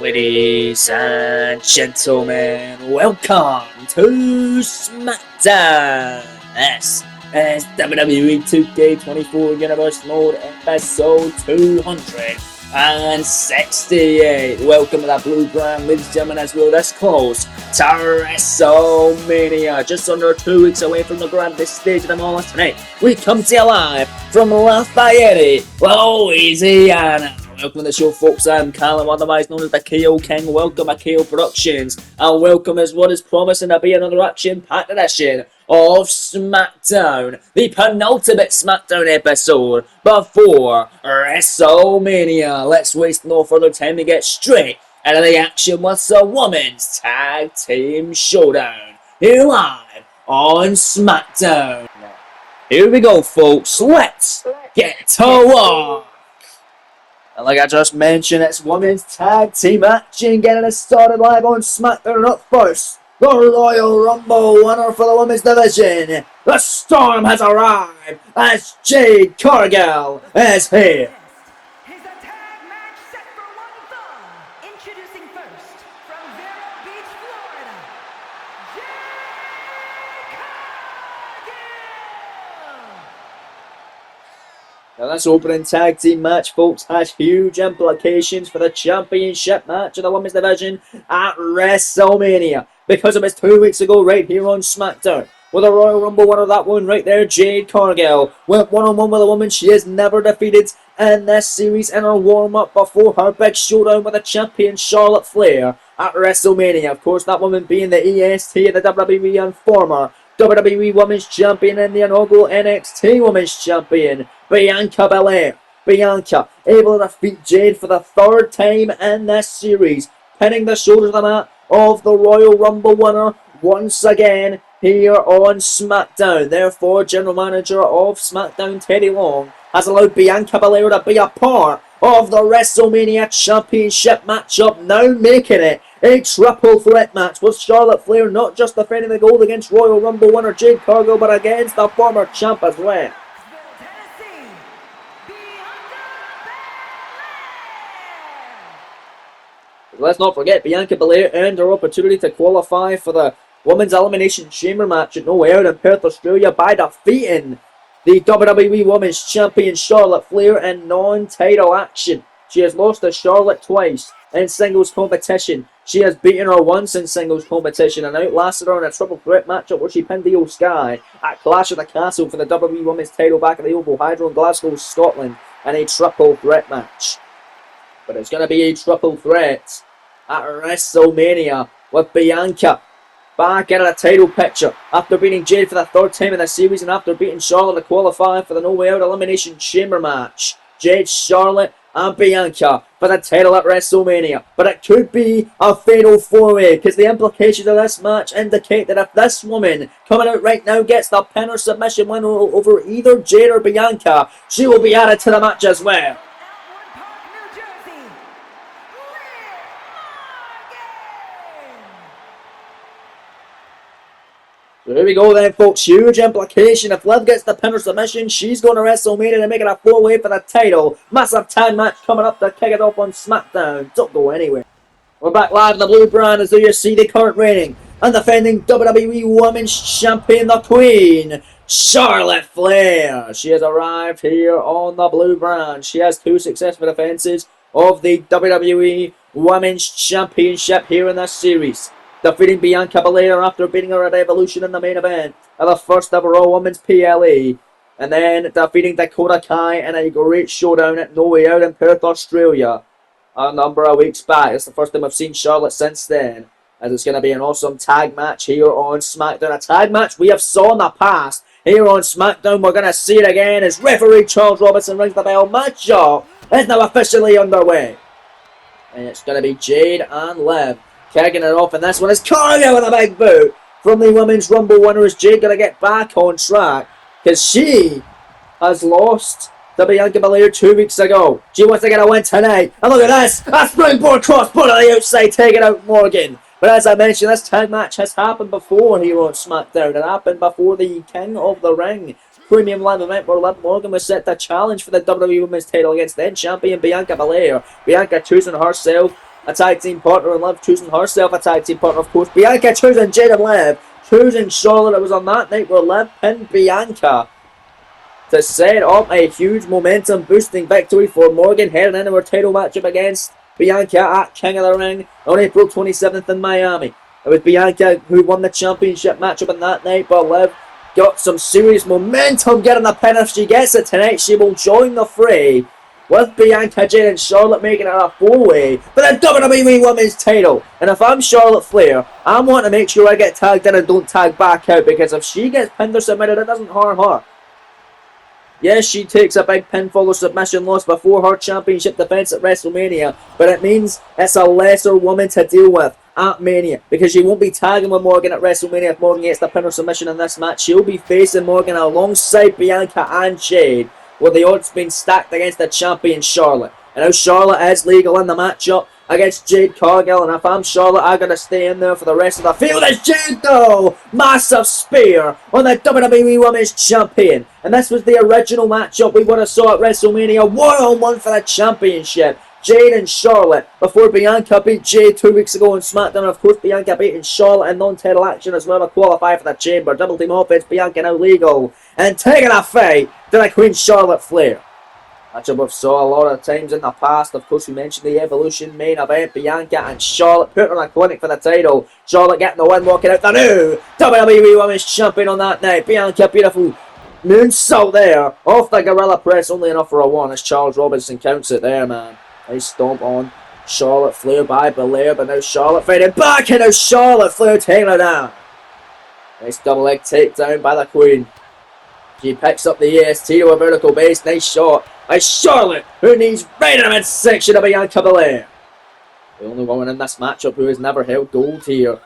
Ladies and gentlemen, welcome to SmackDown! This is WWE 2K24 Universe Mode episode 268. Welcome to the Blue Brand, ladies and gentlemen, as we're this close to WrestleMania. Just under 2 weeks away from the grandest stage of them all. Tonight, we come to you live from Lafayette, Louisiana. Welcome to the show, folks. I'm Callum, otherwise known as the KO King. Welcome to KO Productions, and welcome as what is promising to be another action-packed edition of SmackDown, the penultimate SmackDown episode before WrestleMania. Let's waste no further time to get straight into the action with the Women's Tag Team Showdown here live on SmackDown. Here we go, folks. Let's get to work. And like I just mentioned, it's Women's Tag Team action getting us started live on SmackDown. Up first, the Royal Rumble winner for the Women's Division. The Storm has arrived as Jade Cargill is here. Here's a tag match set for one fall. Introducing first, from Vero Beach, Florida, Jade Cargill. Now this opening tag team match, folks, has huge implications for the championship match of the Women's Division at WrestleMania, because it was 2 weeks ago right here on SmackDown, with a Royal Rumble winner, that one right there, Jade Cargill, went one-on-one with a woman she has never defeated in this series in her warm-up before her big showdown with the champion Charlotte Flair at WrestleMania. Of course, that woman being the EST of the WWE and former WWE Women's Champion and the inaugural NXT Women's Champion, Bianca Belair. Bianca able to defeat Jade for the third time in this series, pinning the shoulders of the mat of the Royal Rumble winner once again here on SmackDown. Therefore, General Manager of SmackDown, Teddy Long, has allowed Bianca Belair to be a part of the WrestleMania Championship matchup, now making it a triple threat match with Charlotte Flair not just defending the gold against Royal Rumble winner Jade Cargill, but against the former champ as well. Tennessee, Bianca Belair. Let's not forget, Bianca Belair earned her opportunity to qualify for the Women's Elimination Chamber match at No Way Out in Perth, Australia by defeating the WWE Women's Champion Charlotte Flair in non-title action. She has lost to Charlotte twice in singles competition. She has beaten her once in singles competition and outlasted her in a triple threat matchup where she pinned Io Sky at Clash of the Castle for the WWE Women's title back at the Oval Hydro in Glasgow, Scotland, in a triple threat match. But it's going to be a triple threat at WrestleMania with Bianca back into the title picture after beating Jade for the third time in the series and after beating Charlotte to qualify for the No Way Out Elimination Chamber match. Jade, Charlotte and Bianca for the title at WrestleMania. But it could be a fatal four-way, because the implications of this match indicate that if this woman coming out right now gets the pin or submission win over either Jade or Bianca, she will be added to the match as well. Elmwood Park, New Jersey, Liv Morgan. So here we go then, folks. Huge implication. If Liv gets the pin or submission, she's going to WrestleMania to make it a four-way for the title. Massive tag match coming up to kick it off on SmackDown. Don't go anywhere. We're back live in the Blue Brand as you see the current reigning and defending WWE Women's Champion, the Queen, Charlotte Flair. She has arrived here on the Blue Brand. She has 2 successful defenses of the WWE Women's Championship here in this series, defeating Bianca Belair after beating her at Evolution in the main event at the first ever Raw Women's PLE, and then defeating Dakota Kai in a great showdown at No Way Out in Perth, Australia a number of weeks back. It's the first time I've seen Charlotte since then, as it's going to be an awesome tag match here on SmackDown. A tag match we have saw in the past here on SmackDown. We're going to see it again as referee Charles Robinson rings the bell. Matchup is now officially underway, and it's going to be Jade and Liv kicking it off, and this one is Cargill with a big boot from the Women's Rumble winner. Is Jade going to get back on track, because she has lost to Bianca Belair 2 weeks ago. She wants to get a win tonight, and look at this, a springboard crossboard on the outside taking out Morgan. But as I mentioned, this tag match has happened before here on SmackDown. It happened before the King of the Ring premium live event where Liv Morgan was set to challenge for the WWE Women's title against then champion Bianca Belair. Bianca choosing herself a tag team partner, and Liv choosing herself a tag team partner, of course. Bianca choosing Jade and Liv, choosing Charlotte. It was on that night where Liv pinned Bianca to set up a huge momentum boosting victory for Morgan heading into her title matchup against Bianca at King of the Ring on April 27th in Miami. It was Bianca who won the championship matchup on that night, but Liv got some serious momentum getting the pin. If she gets it tonight, she will join the fray with Bianca, Jade and Charlotte making it a four-way for the WWE Women's title. And if I'm Charlotte Flair, I'm wanting to make sure I get tagged in and don't tag back out, because if she gets pinned or submitted, it doesn't harm her. Yes, she takes a big pinfall or submission loss before her championship defense at WrestleMania, but it means it's a lesser woman to deal with at Mania, because she won't be tagging with Morgan at WrestleMania if Morgan gets the pin or submission in this match. She'll be facing Morgan alongside Bianca and Jade, with the odds being stacked against the champion Charlotte. And now Charlotte is legal in the matchup against Jade Cargill, and if I'm Charlotte, I gotta stay in there for the rest of the field. It's Jade though! Massive spear on the WWE Women's Champion. And this was the original matchup we would have saw at WrestleMania, 1-on-1 for the championship. Jade and Charlotte, before Bianca beat Jade 2 weeks ago on SmackDown. Of course, Bianca beating Charlotte in non-title action as well to qualify for the Chamber. Double team offense, Bianca now legal. And taking a fight to the Queen Charlotte Flair. Matchup we've saw a lot of times in the past. Of course, we mentioned the Evolution main event. Bianca and Charlotte put on a clinic for the title. Charlotte getting the win, walking out the new WWE Women's Champion on that night. Bianca, beautiful moonsault there off the Gorilla Press, only enough for a one as Charles Robinson counts it there, man. Nice stomp on Charlotte Flair by Belair, but now Charlotte fighting back, and now Charlotte Flair taking her down. Nice double leg takedown by the Queen. She picks up the EST to a vertical base. Nice shot by Charlotte, who needs right in the midsection of Bianca Belair. The only woman in this matchup who has never held gold here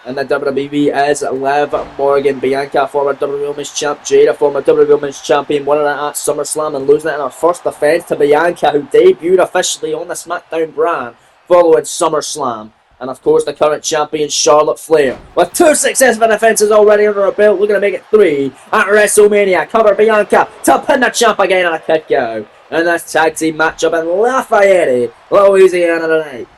in the WWE is Liv Morgan. Bianca, former WWE Women's Champ. Jade, a former WWE Women's Champion, winning it at SummerSlam and losing it in her first defense to Bianca, who debuted officially on the SmackDown brand following SummerSlam. And of course, the current champion, Charlotte Flair, with 2 successful defenses already under her belt, looking to make it 3 at WrestleMania. Cover Bianca to pin the champ again on a kick out. And this tag team matchup in Lafayette, Louisiana tonight.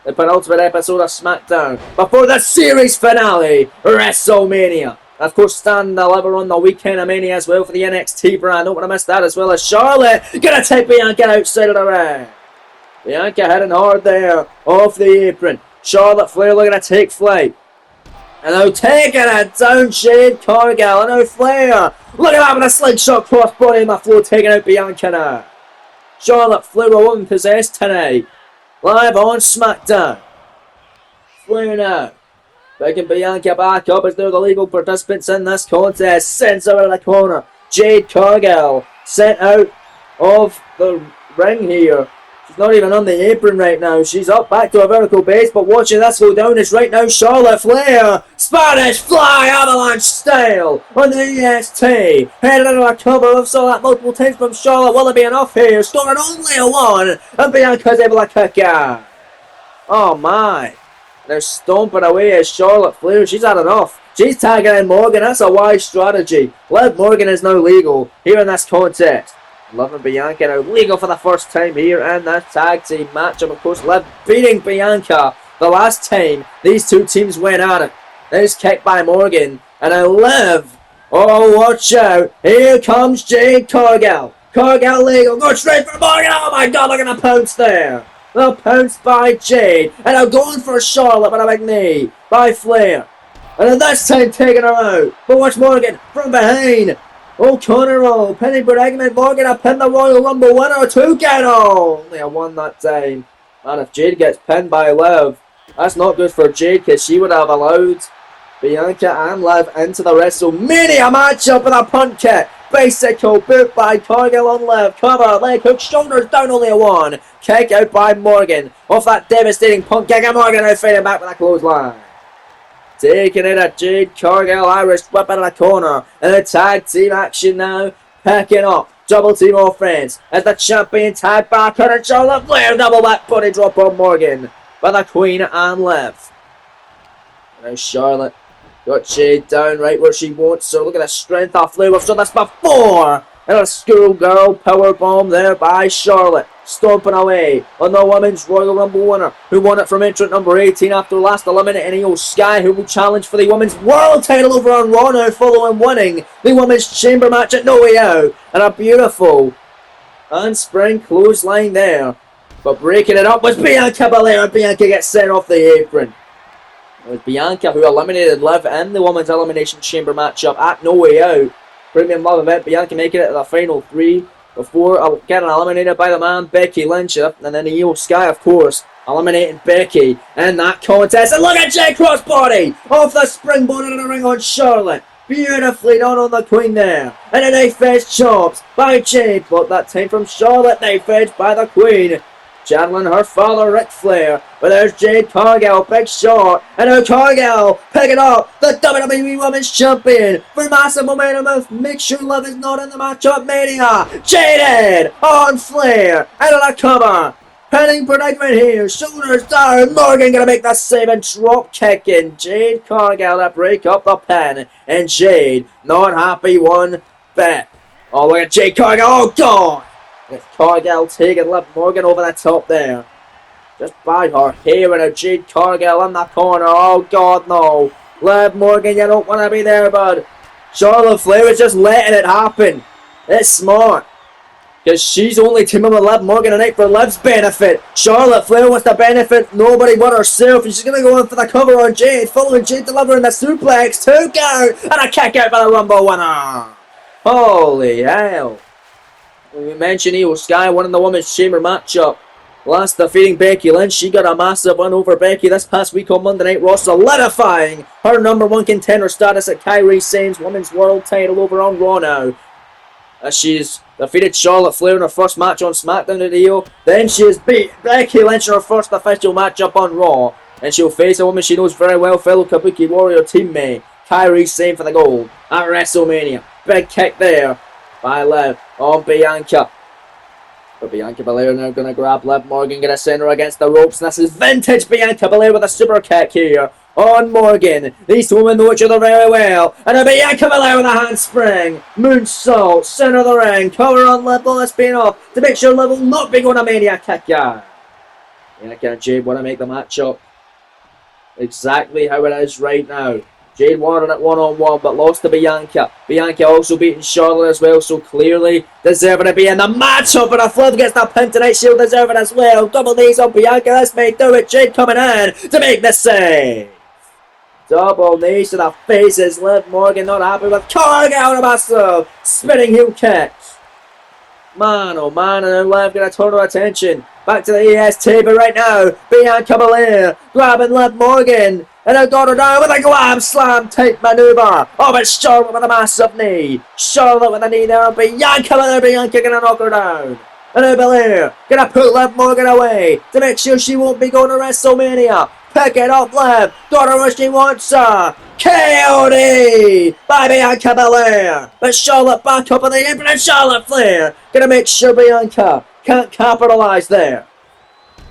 The penultimate episode of SmackDown before the series finale, WrestleMania. And of course, Stan deliver on the weekend of Mania as well for the NXT brand. Don't want to miss that, as well as Charlotte gonna take Bianca outside of the ring. Bianca heading hard there off the apron. Charlotte Flair looking to take flight. And now taking it down, Jade Cargill. And now Flair looking at having a slingshot crossbody on the floor, taking out Bianca now. Charlotte Flair will woman possessed tonight. Live on SmackDown. Flair now picking Bianca back up as they're the legal participants in this contest. Sends her in the corner. Jade Cargill sent out of the ring here. She's not even on the apron right now. She's up back to a vertical base, but watching this go down is right now Charlotte Flair. Spanish Fly Avalanche style on the EST. Headed into a cover. We've saw that multiple times from Charlotte. Will it be enough here? Scoring only a 1. And Bianca's able to kick out. Oh my. They're stomping away as Charlotte Flair. She's had enough. She's tagging in Morgan. That's a wise strategy. Liv Morgan is now legal here in this contest. Liv and Bianca now legal for the first time here in this tag team matchup. Of course, Liv beating Bianca the last time these two teams went at it. Nice kick by Morgan. And now Liv. Oh, watch out. Here comes Jade Cargill. Cargill legal. Go straight for Morgan. Oh my god, look at the pounce there. The pounce by Jade. And now going for Charlotte with a big knee by Flair. And then this time taking her out. But watch Morgan from behind. O'Connor roll, pinning predicament. Morgan a pin the Royal Rumble winner. 2 count. Only a 1 that time. And if Jade gets pinned by Liv, that's not good for Jade, because she would have allowed Bianca and Liv into the WrestleMania matchup with a punt kick. Bicycle boot by Cargill on Liv. Cover, leg hook, shoulders down, only a 1. Kick out by Morgan off that devastating punt kick. And Morgan now fighting back with a clothesline. Taking it at Jade Cargill, Irish whip in the corner. And the tag team action now picking up. Double team offense as the champion tag back and Charlotte Flair double back body drop on Morgan by the Queen and Liv. Now Charlotte got Jade down right where she wants. So look at the strength of Flair. We've done this before And a schoolgirl powerbomb there by Charlotte. Stomping away on the Women's Royal Rumble winner, who won it from entrant number 18 after last eliminating Io Sky, who will challenge for the Women's World title over on Raw now following winning the Women's Chamber match at No Way Out. And a beautiful handspring clothesline there. But breaking it up was Bianca Belair, and Bianca gets sent off the apron. It was Bianca who eliminated Liv in the Women's Elimination Chamber matchup at No Way Out. Premium Love event, Bianca making it to the final three before getting eliminated by the man Becky Lynch, and then Io Sky, of course, eliminating Becky in that contest. And look at Jade crossbody off the springboard into the ring on Charlotte. Beautifully done on the Queen there. And a knife edge chops by Jade, but that time from Charlotte, knife edge by the Queen. Channeling her father, Ric Flair. But there's Jade Cargill, big shot. And now Cargill picking up the WWE Women's Champion for massive momentum. Make sure Liv is not in the matchup mania. Jaded on Flair. Out of the cover. Pinning predicament here. Shoulders down. Morgan gonna make the save and drop kicking. Jade Cargill to break up the pin. And Jade not happy one bit. Oh, look at Jade Cargill. Oh, God. It's Cargill taking Liv Morgan over the top there. Just by her hair, and a Jade Cargill in the corner. Oh God, no. Liv Morgan, you don't want to be there, bud. Charlotte Flair is just letting it happen. It's smart. Because she's only teaming with Liv Morgan tonight for Liv's benefit. Charlotte Flair wants to benefit nobody but herself, and she's going to go in for the cover on Jade, following Jade delivering the suplex. 2 count, and a kick out by the Rumble winner. Holy hell. We mentioned Io Sky winning the Women's Chamber matchup. Last defeating Becky Lynch, she got a massive win over Becky this past week on Monday Night Raw, solidifying her #1 contender status at Kairi Sane's Women's World title over on Raw now. As she's defeated Charlotte Flair in her first match on SmackDown at Io. Then she has beat Becky Lynch in her first official matchup on Raw. And she'll face a woman she knows very well, fellow Kabuki Warrior teammate Kairi Sane for the gold at WrestleMania. Big kick there by Liv on Bianca. But Bianca Belair now going to grab Liv Morgan, going to send her against the ropes. And this is vintage Bianca Belair with a super kick here on Morgan. These two women know each other very well. And a Bianca Belair with a handspring. Moonsault, center of the ring. Cover on Liv, all this being off to make sure Liv will not be going to Mania kick ya. Bianca and Jade want to make the matchup exactly how it is right now. Jade won it one-on-one, but lost to Bianca. Bianca also beating Charlotte as well, so clearly deserving to be in the matchup. And if Liv gets that pin tonight, she'll deserve it as well. Double knees on Bianca, this may do it. Jade coming in to make the save. Double knees to the faces. Liv Morgan not happy with Cargill, a massive spinning heel kicks. Man, oh man, and Liv going to turn her attention back to the EST, but right now, Bianca Belair grabbing Liv Morgan. And I got her down with a glam slam type maneuver. Oh, but Charlotte with a massive knee. Charlotte with a knee there, and Bianca Belair. Bianca gonna knock her down. And now Belair gonna put Liv Morgan away to make sure she won't be going to WrestleMania. Pick it up, Liv. Got her where she wants her. KOD by Bianca Belair. But Charlotte back up on the apron, and Charlotte Flair gonna make sure Bianca can't capitalise there.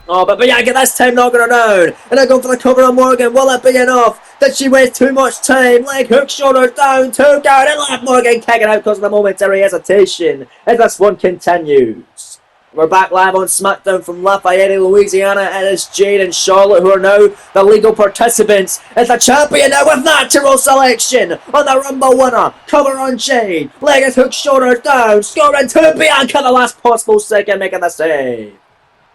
Oh, but Bianca this time knocking her down. And they're going for the cover on Morgan. Will it be enough? Did she waste too much time? Leg hook, shoulders down, 2 count, and Liv Morgan kicking out because of the momentary hesitation as this one continues. We're back live on SmackDown from Lafayette, Louisiana. It is Jade and Charlotte who are now the legal participants as the champion now with natural selection on the Rumble winner. Cover on Jade. Leg is hook, shoulders down. Scoring to Bianca the last possible second, making the save.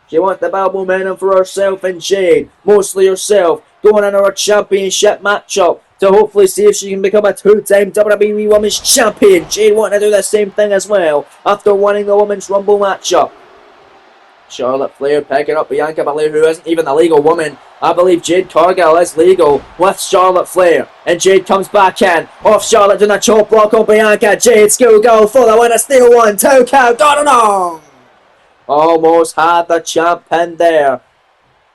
She wants to build momentum for herself and Jade, mostly herself, going into her championship matchup to hopefully see if she can become a 2-time WWE Women's Champion. Jade wanting to do the same thing as well after winning the Women's Rumble matchup. Charlotte Flair picking up Bianca Belair, who isn't even a legal woman. I believe Jade Cargill is legal with Charlotte Flair. And Jade comes back in. Off Charlotte doing a chop block on Bianca. Jade schoolgirl for the win. A steal 1, 2 count. Got it on. Almost had the champ pinned there.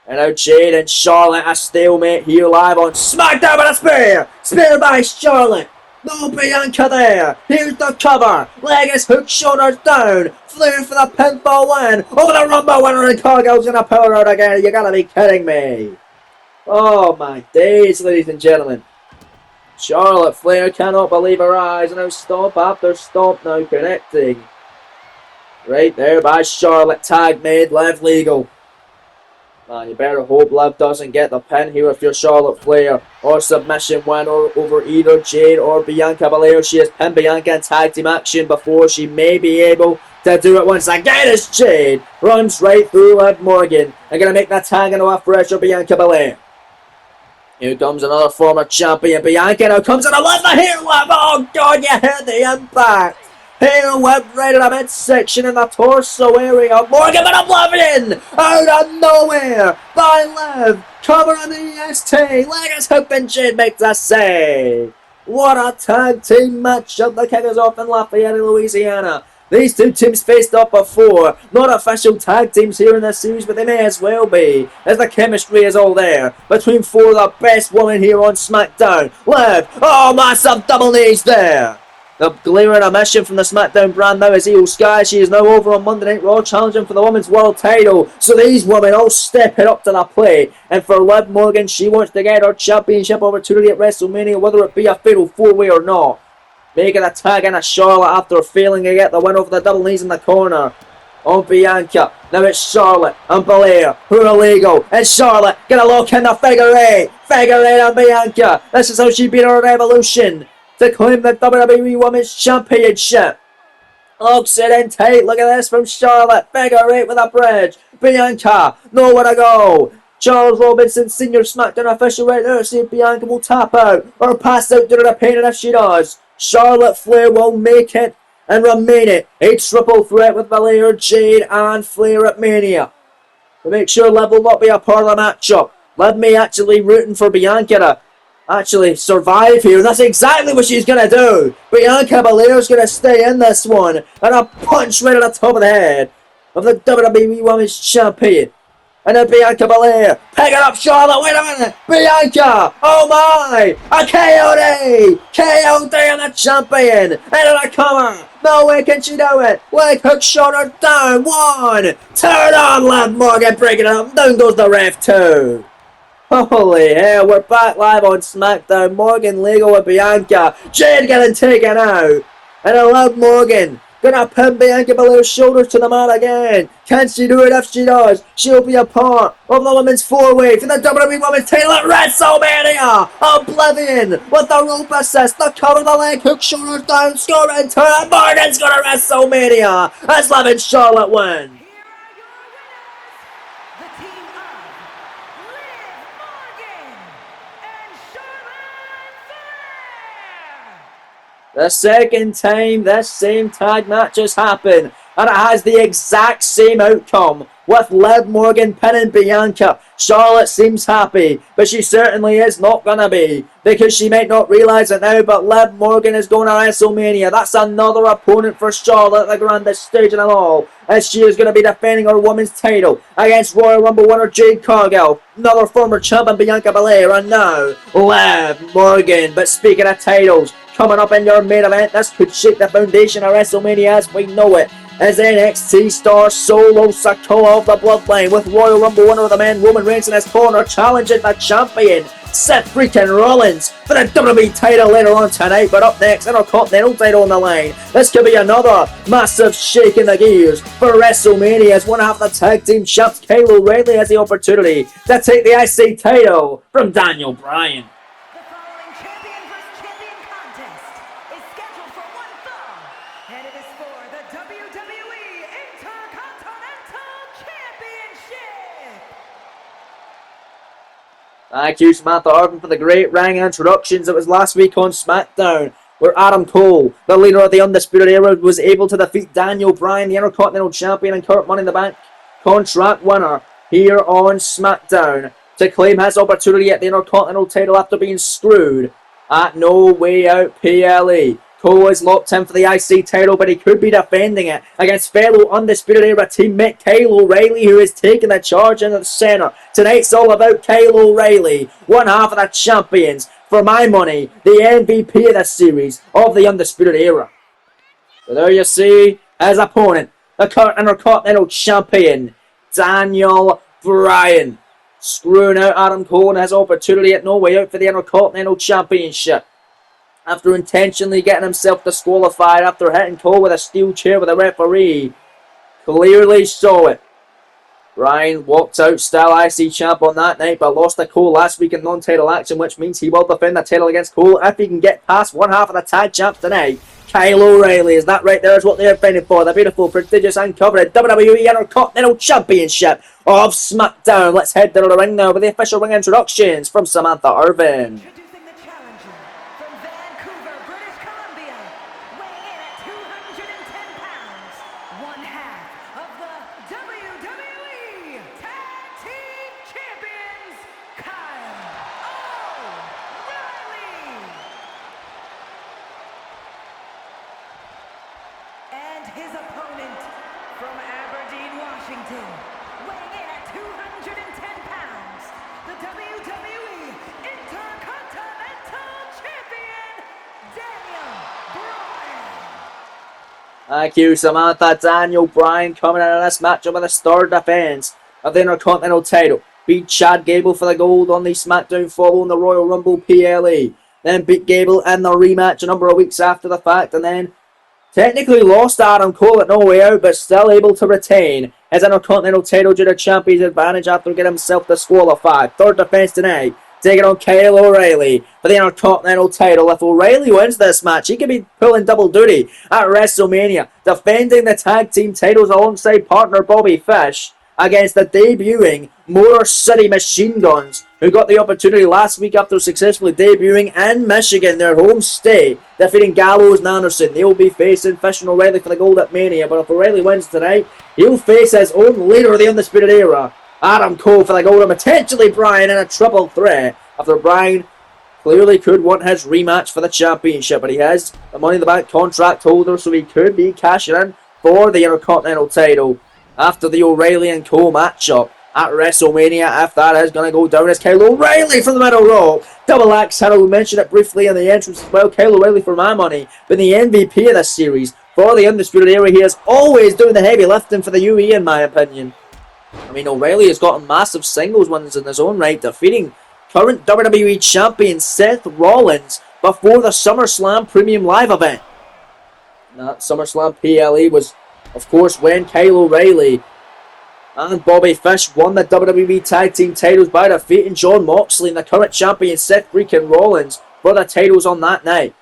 And now Jade and Charlotte a stalemate here live on SmackDown with a spear. Spear by Charlotte. No Bianca there. Here's the cover. Leg is hooked, shoulders down. Flair for the pinfall win. Over the Rumble winner, and Cargill's gonna pull her out again. You gotta be kidding me. Oh my days, ladies and gentlemen. Charlotte Flair cannot believe her eyes. Now stomp after stomp now connecting. Right there by Charlotte. Tag made. Liv legal. Man, you better hope Liv doesn't get the pin here if you're Charlotte Flair. Or submission win over either Jade or Bianca Belair. She has pinned Bianca in tag team action before. She may be able to do it once again as Jade runs right through Liv Morgan. They're going to make that tag into a fresher Bianca Belair. Here comes another former champion, Bianca. Now comes in a left, the heel whip. Oh, God, you heard the impact. Heel whip right in the midsection in the torso area. Morgan with oblivion out of nowhere by Liv. Covering the EST. Legacy Hook and Jade makes a save. What a tag team matchup. The kick is off in Lafayette, Louisiana. These two teams faced up before. Not official tag teams here in this series, but they may as well be, as the chemistry is all there between four of the best women here on SmackDown. Liv, oh, massive double knees there. The glaring omission from the SmackDown brand now is Io Sky. She is now over on Monday Night Raw challenging for the Women's World title. So these women all step it up to the plate. And for Liv Morgan, she wants to get her championship opportunity at WrestleMania, whether it be a fatal four-way or not. Making a tag in a Charlotte after failing to get the win over the double knees in the corner. On Bianca. Now it's Charlotte and Belair who are illegal. And Charlotte gonna lock in the figure eight. Figure eight on Bianca. This is how she beat her Revolution to claim the WWE Women's Championship. Locks it in tight. Look at this from Charlotte. Figure eight with a bridge. Bianca, nowhere to go. Charles Robinson, senior SmackDown official right there. See if Bianca will tap out or pass out due to the pain, and if she does, Charlotte Flair will make it and remain it. A triple threat with Belair, Jade and Flair at Mania. To make sure Liv will not be a part of the matchup. Liv may actually rooting for Bianca to actually survive here. That's exactly what she's going to do. Bianca Belair's going to stay in this one. And a punch right at the top of the head of the WWE Women's Champion. And then Bianca Belair, pick it up, Charlotte, wait a minute, Bianca, oh my, a KOD, KOD on the champion, into the cover, no way can she do it, leg hook, shoulder down, one, turn on, Liv Morgan, break it up, down goes the ref too. Holy hell, we're back live on SmackDown. Morgan legal with Bianca, Jade getting taken out, and then Liv Morgan gonna pin Bianca Belair's shoulders to the mat again. Can she do it? If she does, she'll be a part of the women's four-way for the WWE Women's title at WrestleMania. Oblivion with the rope assist, the cover, the leg hook, shoulders down, score and turn. Morgan's gonna WrestleMania as Liv and Charlotte win. The second time this same tag match has happened, and it has the exact same outcome, with Liv Morgan pinning Bianca. Charlotte seems happy, but she certainly is not gonna be, because she might not realise it now, but Liv Morgan is going to WrestleMania. That's another opponent for Charlotte at the grandest stage in it all, as she is going to be defending her women's title against Royal Rumble winner Jade Cargill, another former champion Bianca Belair, and now Liv Morgan. But speaking of titles, coming up in your main event, this could shake the foundation of WrestleMania as we know it, as NXT star Solo Sikoa of the Bloodline with Royal Rumble winner of the men Roman Reigns in his corner challenging the champion Seth freaking Rollins for the WWE title later on tonight. But up next, Intercontinental title on the line. This could be another massive shake in the gears for WrestleMania as one half the tag team champs Kyle O'Reilly has the opportunity to take the IC title from Daniel Bryan. Thank you, Samantha Irvin, for the great ring introductions. It was last week on SmackDown where Adam Cole, the leader of the Undisputed Era, was able to defeat Daniel Bryan, the Intercontinental Champion and current Money in the Bank contract winner, here on SmackDown to claim his opportunity at the Intercontinental title after being screwed at No Way Out PLE. Cole is locked in for the IC title, but he could be defending it against fellow Undisputed Era teammate Kyle O'Reilly, who is taking the charge into the center. Tonight's all about Kyle O'Reilly, one half of the champions. For my money, the MVP of the series of the Undisputed Era. So there you see his opponent, the current Intercontinental Champion, Daniel Bryan, screwing out Adam Cole and his opportunity at No Way Out for the Intercontinental Championship. after intentionally getting himself disqualified after hitting Cole with a steel chair with a referee. Clearly saw it. Bryan walked out still IC champ on that night, but lost to Cole last week in non-title action, which means he will defend the title against Cole if he can get past one half of the tag champs tonight. Kyle O'Reilly, is that right there is what they're fighting for? The beautiful, prestigious, and coveted WWE Intercontinental Championship of SmackDown. Let's head to the ring now with the official ring introductions from Samantha Irvin. Introducing the challenger from Vancouver, British Columbia, weighing in at 210 pounds, one half of the WWE Tag Team Champions, Kyle O'Reilly. And his opponent from Aberdeen, Washington, weighing in at 210 pounds, the WWE Intercontinental Champion, Daniel Bryan. Thank you, Samantha. Daniel Bryan coming in this matchup with his third defense of the Intercontinental title. Beat Chad Gable for the gold on the SmackDown following the Royal Rumble PLE. Then beat Gable in the rematch a number of weeks after the fact, and then technically lost Adam Cole at No Way Out, but still able to retain his Intercontinental title due to Champion's advantage after getting himself disqualified. Third defense tonight, taking on Kyle O'Reilly for the Intercontinental title. If O'Reilly wins this match, he could be pulling double duty at WrestleMania, defending the tag team titles alongside partner Bobby Fish against the debuting Motor City Machine Guns, who got the opportunity last week after successfully debuting in Michigan, their home state, defeating Gallows and Anderson. They will be facing Fish and O'Reilly for the gold at Mania, but if O'Reilly wins tonight, he'll face his own leader of the Undisputed Era, Adam Cole, for the gold, and potentially Bryan in a triple threat after Bryan clearly could want his rematch for the championship, but he has the Money in the Bank contract holder, so he could be cashing in for the Intercontinental title after the O'Reilly and Cole matchup at WrestleMania. If that is going to go down, as Kyle O'Reilly from the middle rope. Double axe handle, we mentioned it briefly in the entrance as well. Kyle O'Reilly, for my money, been the MVP of this series for the Undisputed Era. He is always doing the heavy lifting for the UE, in my opinion. I mean, O'Reilly has gotten massive singles wins in his own right, defeating current WWE Champion Seth Rollins before the SummerSlam Premium Live event. That SummerSlam PLE was, of course, when Kyle O'Reilly and Bobby Fish won the WWE Tag Team titles by defeating Jon Moxley and the current champion Seth freaking Rollins for the titles on that night.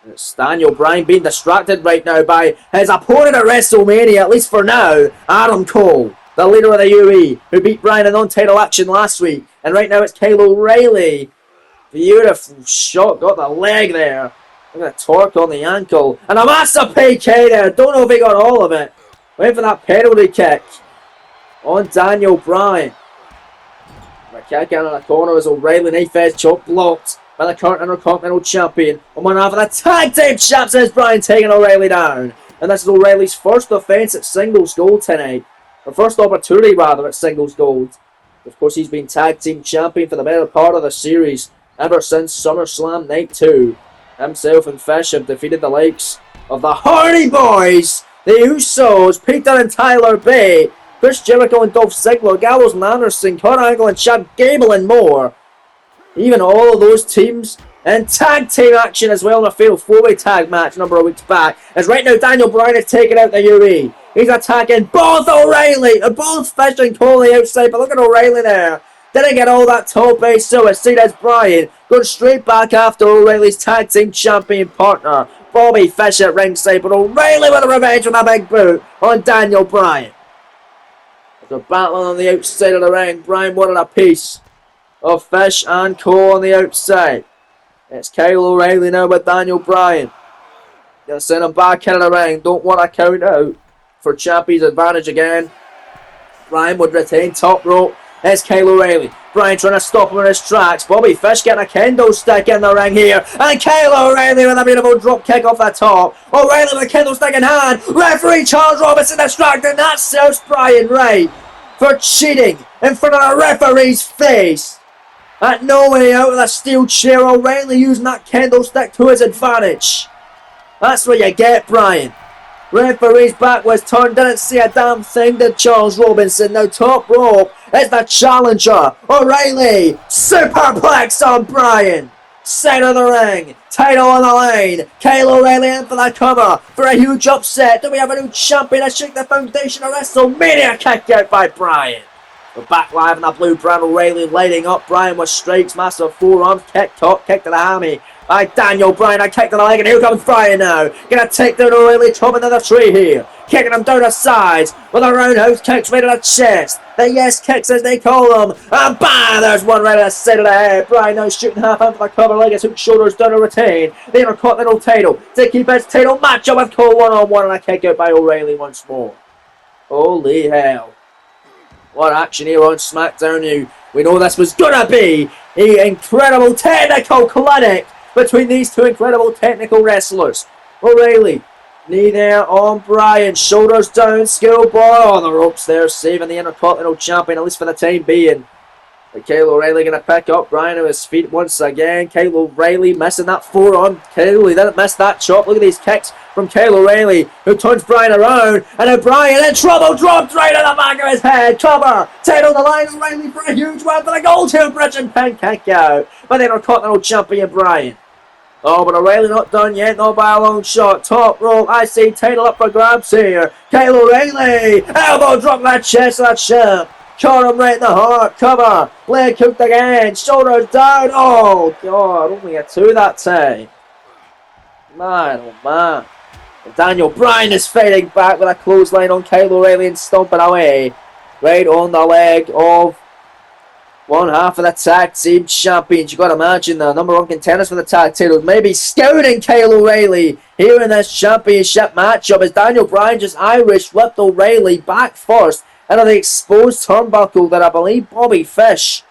It's Daniel Bryan being distracted right now by his opponent at WrestleMania, at least for now, Adam Cole, the leader of the UE, who beat Bryan in non-title action last week. And right now it's Kyle O'Reilly. Beautiful shot, got the leg there. Look at the torque on the ankle. And a massive PK there. Don't know if he got all of it. Wait for that penalty kick on Daniel Bryan. The kick out of the corner as O'Reilly knife edge choke blocked by the current Intercontinental Champion. On one half of the tag team champs as Bryan taking O'Reilly down. And this is O'Reilly's first offense at singles gold tonight. Or first opportunity rather at singles gold. Of course, he's been tag team champion for the better part of the series ever since SummerSlam Night 2. Himself and Fish have defeated the likes of the Hardy Boys, the Usos, Peter and Tyler Bate, Chris Jericho and Dolph Ziggler, Gallows and Anderson, Kurt Angle and Chad Gable, and more. Even all of those teams in tag team action as well in a fatal four-way tag match a number of weeks back. As right now Daniel Bryan is taking out the UE. He's attacking both O'Reilly, both Fish and Cole on the outside, but look at O'Reilly there. Didn't get all that top base suicide as Bryan going straight back after O'Reilly's tag team champion partner, Bobby Fish at ringside, but O'Reilly with a revenge with a big boot on Daniel Bryan. They're battling on the outside of the ring. Bryan wanted a piece of Fish and Cole on the outside. It's Kyle O'Reilly now with Daniel Bryan. Gonna send him back into the ring. Don't want to count out for Champion's advantage again. Bryan would retain top rope. There's Kyle O'Reilly. Bryan trying to stop him in his tracks. Bobby Fish getting a kendo stick in the ring here. And Kyle O'Reilly with a beautiful drop kick off the top. O'Reilly with a kendo stick in hand. Referee Charles Robinson distracted. That serves Bryan right for cheating in front of the referee's face. At No Way Out with a steel chair. O'Reilly using that kendo stick to his advantage. That's what you get, Bryan. Referee's back was turned, didn't see a damn thing, did Charles Robinson. Now top rope is the challenger, O'Reilly. Superplex on Bryan. Center of the ring. Title on the line. Kyle O'Reilly in for the cover for a huge upset. Do we have a new champion to shake the foundation of WrestleMania? Kicked out by Bryan. We're back live in the blue. Bryan O'Reilly lighting up Bryan with strikes, massive forearms, kick to the hammy by Daniel Bryan. I kick to the leg, and here comes Bryan now. Gonna take down O'Reilly, top into the tree here. Kicking him down the sides with a roundhouse kicks right to the chest. The yes kicks as they call them. And bam! There's one right at the side of the head. Bryan now shooting half out for the cover, leg his hook shoulders down to retain the Intercontinental title to keep his title matchup with Cole one-on-one, and a kick out by O'Reilly once more. Holy hell. What action here on SmackDown. We know this was gonna be an incredible technical clinic between these two incredible technical wrestlers. O'Reilly, knee there on Bryan, shoulders down, schoolboy on the ropes there, saving the Intercontinental Champion, at least for the time being. But Kyle O'Reilly going to pick up Bryan to his feet once again. Kyle O'Reilly missing that forearm. Kyle, he didn't miss that chop. Look at these kicks from Kyle O'Reilly, who turns Bryan around. And then Bryan in trouble, dropped right in the back of his head. Cover, title the line, O'Reilly for a huge one for the gold here. Bridge and pin kick out by the Intercontinental Champion Bryan. Oh, but O'Reilly not done yet, not by a long shot. Top rope, I see title up for grabs here. Kyle O'Reilly, elbow drop that chest of that champ. Caught him right in the heart, cover, leg hooked again, shoulders down, oh god, only a 2 that time. Man, oh man. And Daniel Bryan is fighting back with a clothesline on Kyle O'Reilly and stomping away. Right on the leg of one half of the tag team champions. You got to imagine the number one contenders for the tag titles maybe scouting Kyle O'Reilly here in this championship matchup as Daniel Bryan just Irish whipped O'Reilly back first into the exposed turnbuckle that I believe Bobby Fish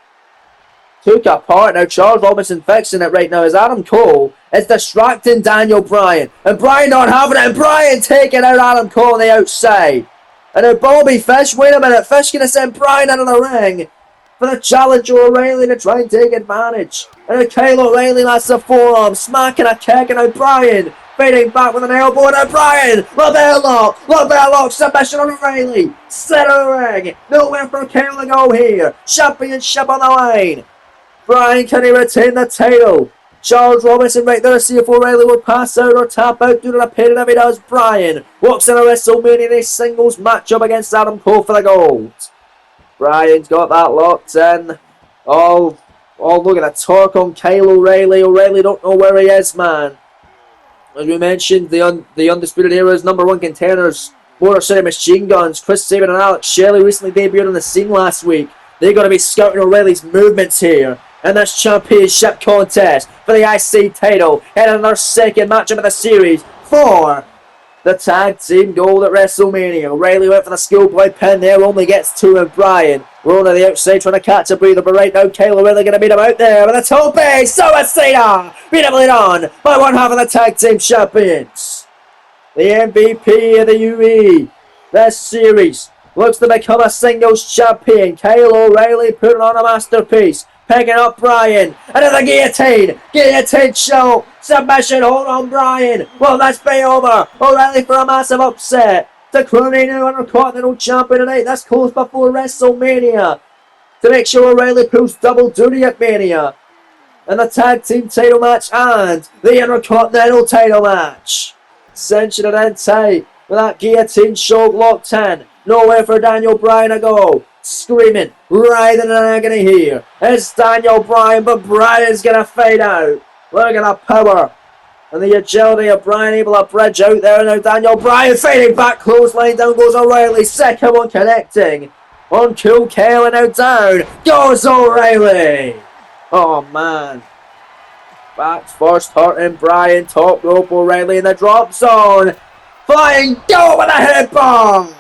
took apart. Now Charles Robinson fixing it right now as Adam Cole is distracting Daniel Bryan. And Bryan not having it, and Bryan taking out Adam Cole on the outside. And now Bobby Fish, wait a minute, Fish going to send Bryan out of the ring for the challenger O'Reilly to try and take advantage. And now Kyle O'Reilly lands the forearm, smacking a kick, and now Bryan fighting back with an elbow, and now Bryan, LeBell lock, submission on O'Reilly, center of the ring, nowhere for Kyle to go here, championship on the line. Bryan, can he retain the title? Charles Robinson right there to see if O'Reilly will pass out or tap out due to the pin, and if he does, Bryan walks in a WrestleMania in a singles matchup against Adam Cole for the gold. Bryan's got that locked in. Oh, look at the torque on Kyle O'Reilly. O'Reilly don't know where he is, man. As we mentioned, the Undisputed Era's number one contenders, Motor City Machine Guns, Chris Sabin and Alex Shelley recently debuted on the scene last week. They're going to be scouting O'Reilly's movements here in this championship contest for the IC title and in their second matchup of the series for the tag team gold at WrestleMania. O'Reilly went for the schoolboy pin there, only gets 2 of Bryan. Rolling to the outside trying to catch a breather, but right now Kyle O'Reilly going to beat him out there with a tope suicida. Beat him later on by one half of the tag team champions. The MVP of the UE. This series looks to become a singles champion. Kyle O'Reilly putting on a masterpiece. Picking up Bryan. Another guillotine. Guillotine show. Submission. Hold on, Bryan. Well, that's be over. O'Reilly for a massive upset. To crown a new Intercontinental Champion tonight. That's close before WrestleMania. To make sure O'Reilly pulls double duty at Mania. And the tag team title match and the Intercontinental title match. Cinching it in tight with that guillotine choke locked in. Nowhere for Daniel Bryan to go. Screaming, writhing in agony here. It's Daniel Bryan, but Bryan's gonna fade out. Look at the power and the agility of Bryan, able to bridge out there. Now Daniel Bryan fading back, clothesline, down goes O'Reilly. Second one connecting on Cool Kale, and now down goes O'Reilly. Oh man. Back first, hurting Bryan, top rope O'Reilly in the drop zone. Flying go with a head bomb.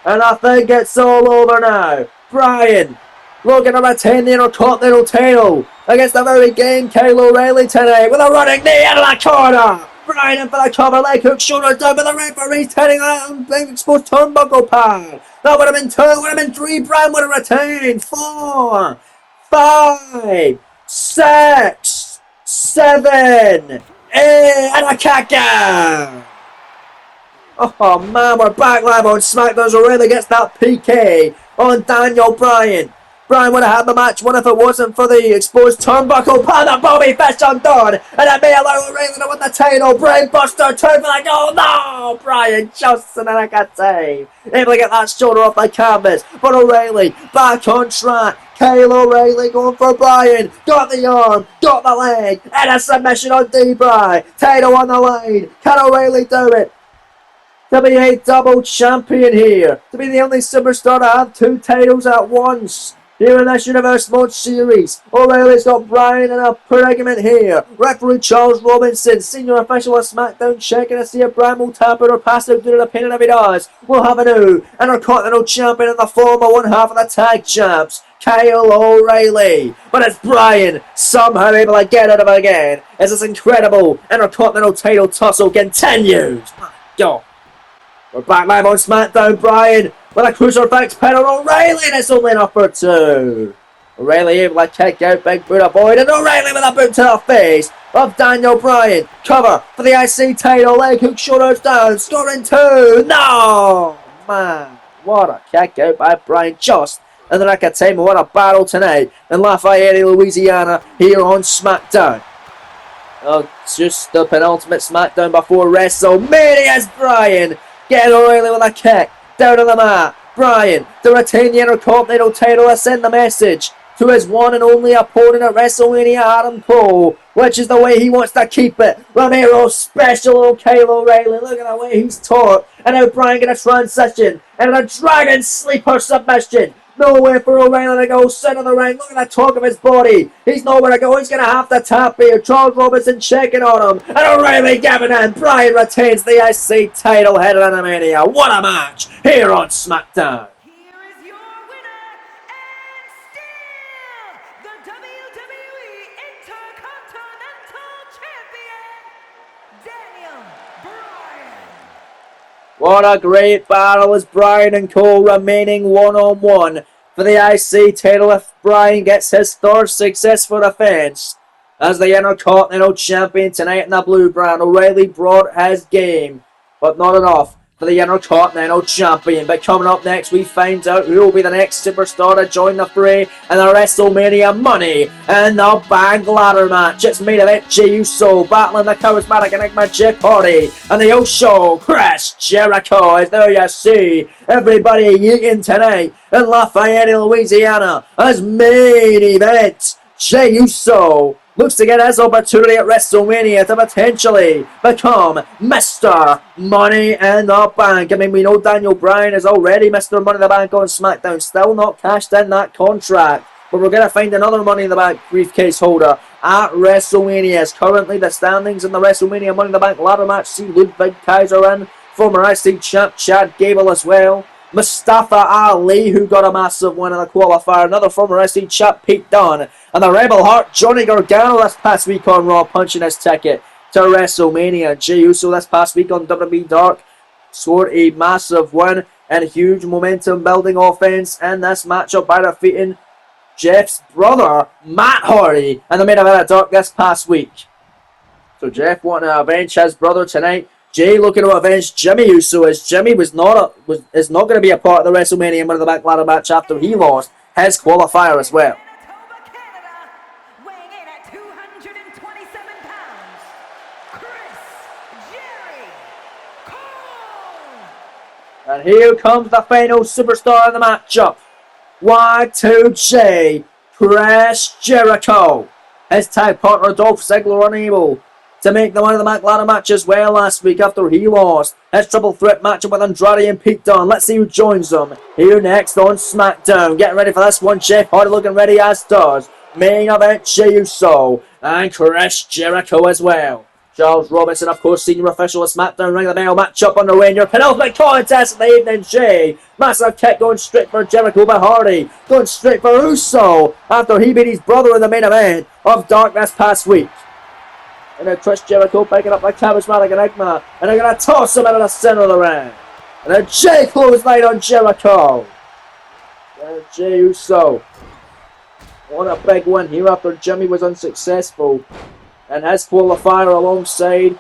And I think it's all over now. Bryan looking to retain the Intercontinental title against the very game Kyle O'Reilly tonight with a running knee into the corner. Bryan in for the cover, leg hook, shoulder down, but the referee's telling that big exposed turnbuckle pad. That would have been 2, would have been 3. Bryan would have retained. 4, 5, 6, 7, 8, and a kick out. Oh man, we're back live on SmackDown. O'Reilly gets that PK on Daniel Bryan. Bryan would have had the match won if it wasn't for the exposed turnbuckle pan that Bobby Fish undone, and it may allow O'Reilly to win the title. Brain Buster 2 for the goal. No! Bryan just in a nick of time, able to get that shoulder off the canvas, but O'Reilly back on track. Kyle O'Reilly going for Bryan. Got the arm, got the leg, and a submission on D-Bry. Title on the line. Can O'Reilly do it? To be a double champion here. To be the only superstar to have 2 titles at once. Here in this Universe Mode Series, O'Reilly's got Bryan in a predicament here. Referee Charles Robinson, senior official of SmackDown, checking to see if Bryan will tap it or pass out due to the pin, and if he does, we'll have a new Intercontinental Champion in the form of one half of the tag champs, Kyle O'Reilly. But it's Bryan somehow able to get out of it again as this incredible Intercontinental title tussle continues. Go. We're back live on SmackDown. Bryan with a crucifix pin on O'Reilly, and it's only enough for 2. O'Reilly able to kick out Big Boot avoid, and O'Reilly with a boot to the face of Daniel Bryan. Cover for the IC title, leg hook, shoulders down, scoring 2. No! Man, what a kick out by Bryan just in the nick of time. What a battle tonight in Lafayette, Louisiana, here on SmackDown. Oh, it's just the penultimate SmackDown before WrestleMania. Bryan getting O'Reilly with a kick down on the mat. Bryan to retain the Intercontinental title and send the message to his one and only opponent at WrestleMania, Adam Cole, which is the way he wants to keep it. Ramiro special on Kyle O'Reilly. Look at the way he's taught. And now Bryan get a transition and a Dragon Sleeper submission. Nowhere for O'Reilly to go, center of the ring. Look at the talk of his body. He's nowhere to go. He's going to have to tap here. Charles Robinson checking on him. And O'Reilly giving in. Bryan retains the IC title headed on Mania. What a match here on SmackDown. Here is your winner and still the WWE Intercontinental Champion, Daniel Bryan. What a great battle as Bryan and Cole remaining one-on-one for the IC title if Bryan gets his 3rd successful defense as the Intercontinental Champion tonight in the blue brand. O'Reilly brought his game, but not enough for the Intercontinental Champion. But coming up next, we find out who will be the next superstar to join the fray in the WrestleMania Money and the Bank ladder match. It's main event Jey Uso battling the charismatic Enigma Jeff Hardy and the Old Chris Jericho. As there you see everybody yeeting tonight in Lafayette, Louisiana as main event Jey Uso looks to get his opportunity at WrestleMania to potentially become Mr. Money in the Bank. I mean, we know Daniel Bryan is already Mr. Money in the Bank on SmackDown, still not cashed in that contract. But we're going to find another Money in the Bank briefcase holder at WrestleMania. As currently the standings in the WrestleMania Money in the Bank ladder match see Ludwig Kaiser in, former IC champ Chad Gable as well. Mustafa Ali, who got a massive win in the qualifier. Another former IC champ, Pete Dunne. And the Rebel Heart, Johnny Gargano, this past week on Raw, punching his ticket to WrestleMania. Jey Uso this past week on WWE Dark scored a massive win and a huge momentum building offense in this matchup by defeating Jeff's brother, Matt Hardy, in the main event at Dark this past week. So Jeff wanting to avenge his brother tonight. Jey looking to avenge Jimmy Uso as Jimmy is not going to be a part of the WrestleMania Money in the Bank ladder match after he lost his qualifier as well. Manitoba, Canada, weighing in at 227 pounds, Chris Jerry Cole. And here comes the final superstar in the matchup. Y2J, Chris Jericho. His tag partner Dolph Ziggler unable to make the Money in the Bank ladder match as well last week after he lost his triple threat matchup with Andrade and Pete Dunne. Let's see who joins them here next on SmackDown. Getting ready for this one, Jeff Hardy looking ready as does main event Jey Uso and Chris Jericho as well. Charles Robinson, of course, senior official of SmackDown, ring the bell matchup underway in your penultimate contest of the evening. Jey, massive kick going straight for Jericho by Hardy, going straight for Uso after he beat his brother in the main event of Dark this past week. And then Chris Jericho picking up the charismatic Enigma. And they're going to toss him into the center of the ring. And then Jey clothesline on Jericho. And Jey Uso. What a big win here after Jimmy was unsuccessful. And his qualifier alongside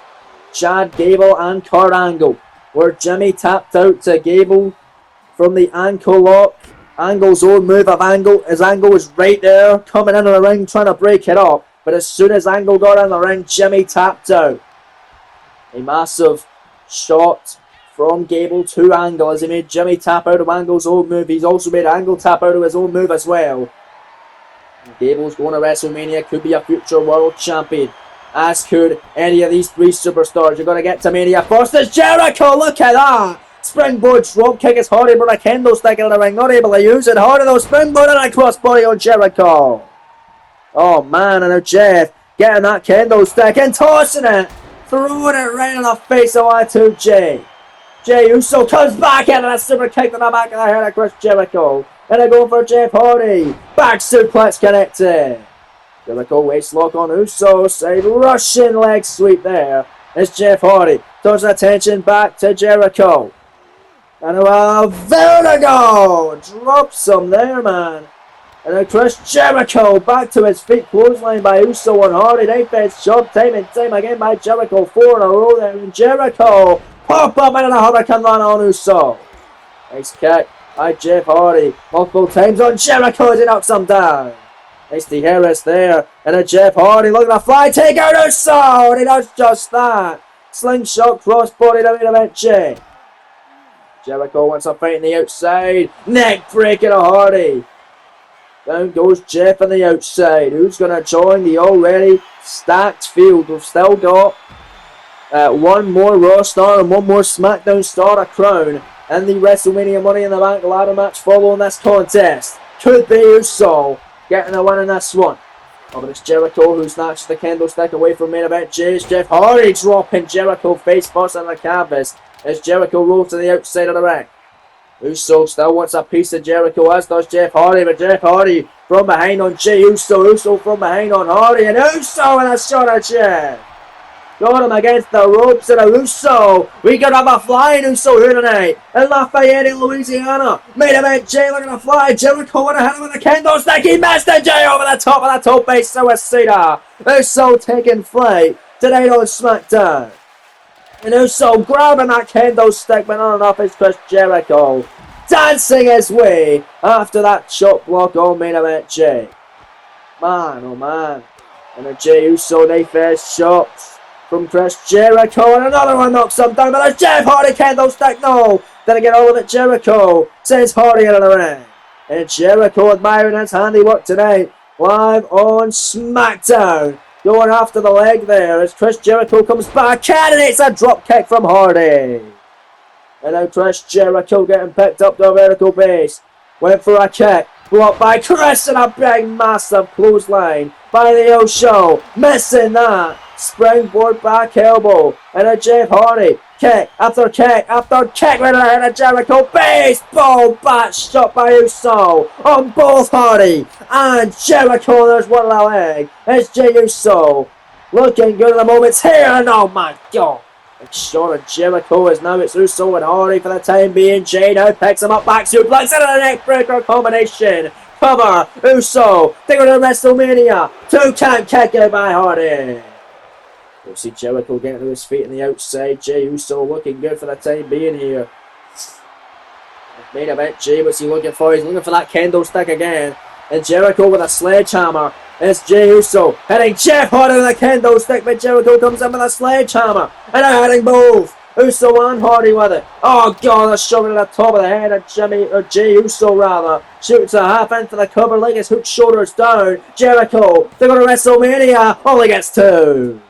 Chad Gable and Kurt Angle. Where Jimmy tapped out to Gable from the ankle lock. Angle's own move of Angle. His Angle was right there, coming into the ring, trying to break it up. But as soon as Angle got in the ring, Jimmy tapped out. A massive shot from Gable to Angle as he made Jimmy tap out of Angle's own move. He's also made Angle tap out of his own move as well. And Gable's going to WrestleMania, could be a future world champion. As could any of these three superstars. You're going to get to Mania first. There's Jericho, look at that! Springboard drop kick is Hardy, but a kendo stick in the ring, not able to use it. Hardy though, springboard and a crossbody on Jericho. Oh man, and now Jeff getting that kendo stick and tossing it, throwing it right in the face of Y2J. Jey Uso comes back in and a super kick to the back of the head of Chris Jericho. And they're going for Jeff Hardy. Back suplex connected. Jericho waist lock on Uso, side Russian leg sweep there. It's Jeff Hardy. Turns attention back to Jericho. And Vertigo! Drops him there, man. And then Chris Jericho back to his feet. Clothesline by Uso and Hardy. Knife edge shot time and time again by Jericho. 4 in a row there. And Jericho pop up into the Hurricane Rana on Uso. Nice kick by Jeff Hardy. Multiple times on Jericho as he knocks him down. Nice to Harris there. And then Jeff Hardy looking to fly. Take out Uso. And he does just that. Slingshot crossbody to main event Jey. Jericho wants a fight on the outside. Neck breaker to Hardy. Down goes Jeff on the outside. Who's going to join the already stacked field? We've still got one more Raw star and one more SmackDown star to crown in the WrestleMania Money in the Bank ladder match following this contest. Could be Uso getting a win in this one. Oh, but it's Jericho who snatched the kendo stick away from main event Jey. Jeff Hardy dropping Jericho face first on the canvas as Jericho rolls to the outside of the ring. Uso still wants a piece of Jericho, as does Jeff Hardy, but Jeff Hardy from behind on Jey Uso. Uso from behind on Hardy, and Uso with a shot at Jeff. Got him against the ropes and a Uso. We could have a flying Uso here tonight in Lafayette, Louisiana. Main event Jey looking to fly. Jericho went ahead with a kendo stick. He missed it. Jey over the top of the top base suicida. Uso taking flight tonight on SmackDown. And Uso grabbing that kendo stick, but not enough is Chris Jericho. Dancing his way after that shot block on main event Jey. Man, oh man. And a Jey Uso knife edge shots from Chris Jericho. And another one knocks him down, but there's Jeff Hardy kendo stick. No. Then again, all of it Jericho sends Hardy into the ring. And Jericho admiring his handiwork tonight. Live on SmackDown. Going after the leg there as Chris Jericho comes back and it's a drop kick from Hardy. And now Chris Jericho getting picked up to a vertical base. Went for a kick. Blocked by Chris and a big massive clothesline by the Uso. Missing that. Springboard back elbow. And a Jeff Hardy. Kick after kick after kick right ahead of Jericho. Baseball bat shot by Uso on both Hardy and Jericho. There's one of the leg. It's Jey Uso looking good at the moment. It's here and oh my god. It's shot of Jericho as now it's Uso and Hardy for the time being. Jey now picks him up, back suplex and a neck breaker combination. Cover Uso. They go to WrestleMania. 2-count kick out by Hardy. We'll see Jericho getting to his feet on the outside. Jey Uso looking good for the time being here. Main event Jey, what's he looking for? He's looking for that kendo stick again. And Jericho with a sledgehammer. It's Jey Uso hitting Jeff Hardy with a kendo stick, but Jericho comes in with a sledgehammer. And they're hitting both Uso and Hardy with it. Oh god, they're shoving at the top of the head of Jey Uso rather. Shoots a half in for the cover, like his hook shoulders down. Jericho, they go to WrestleMania, only gets 2.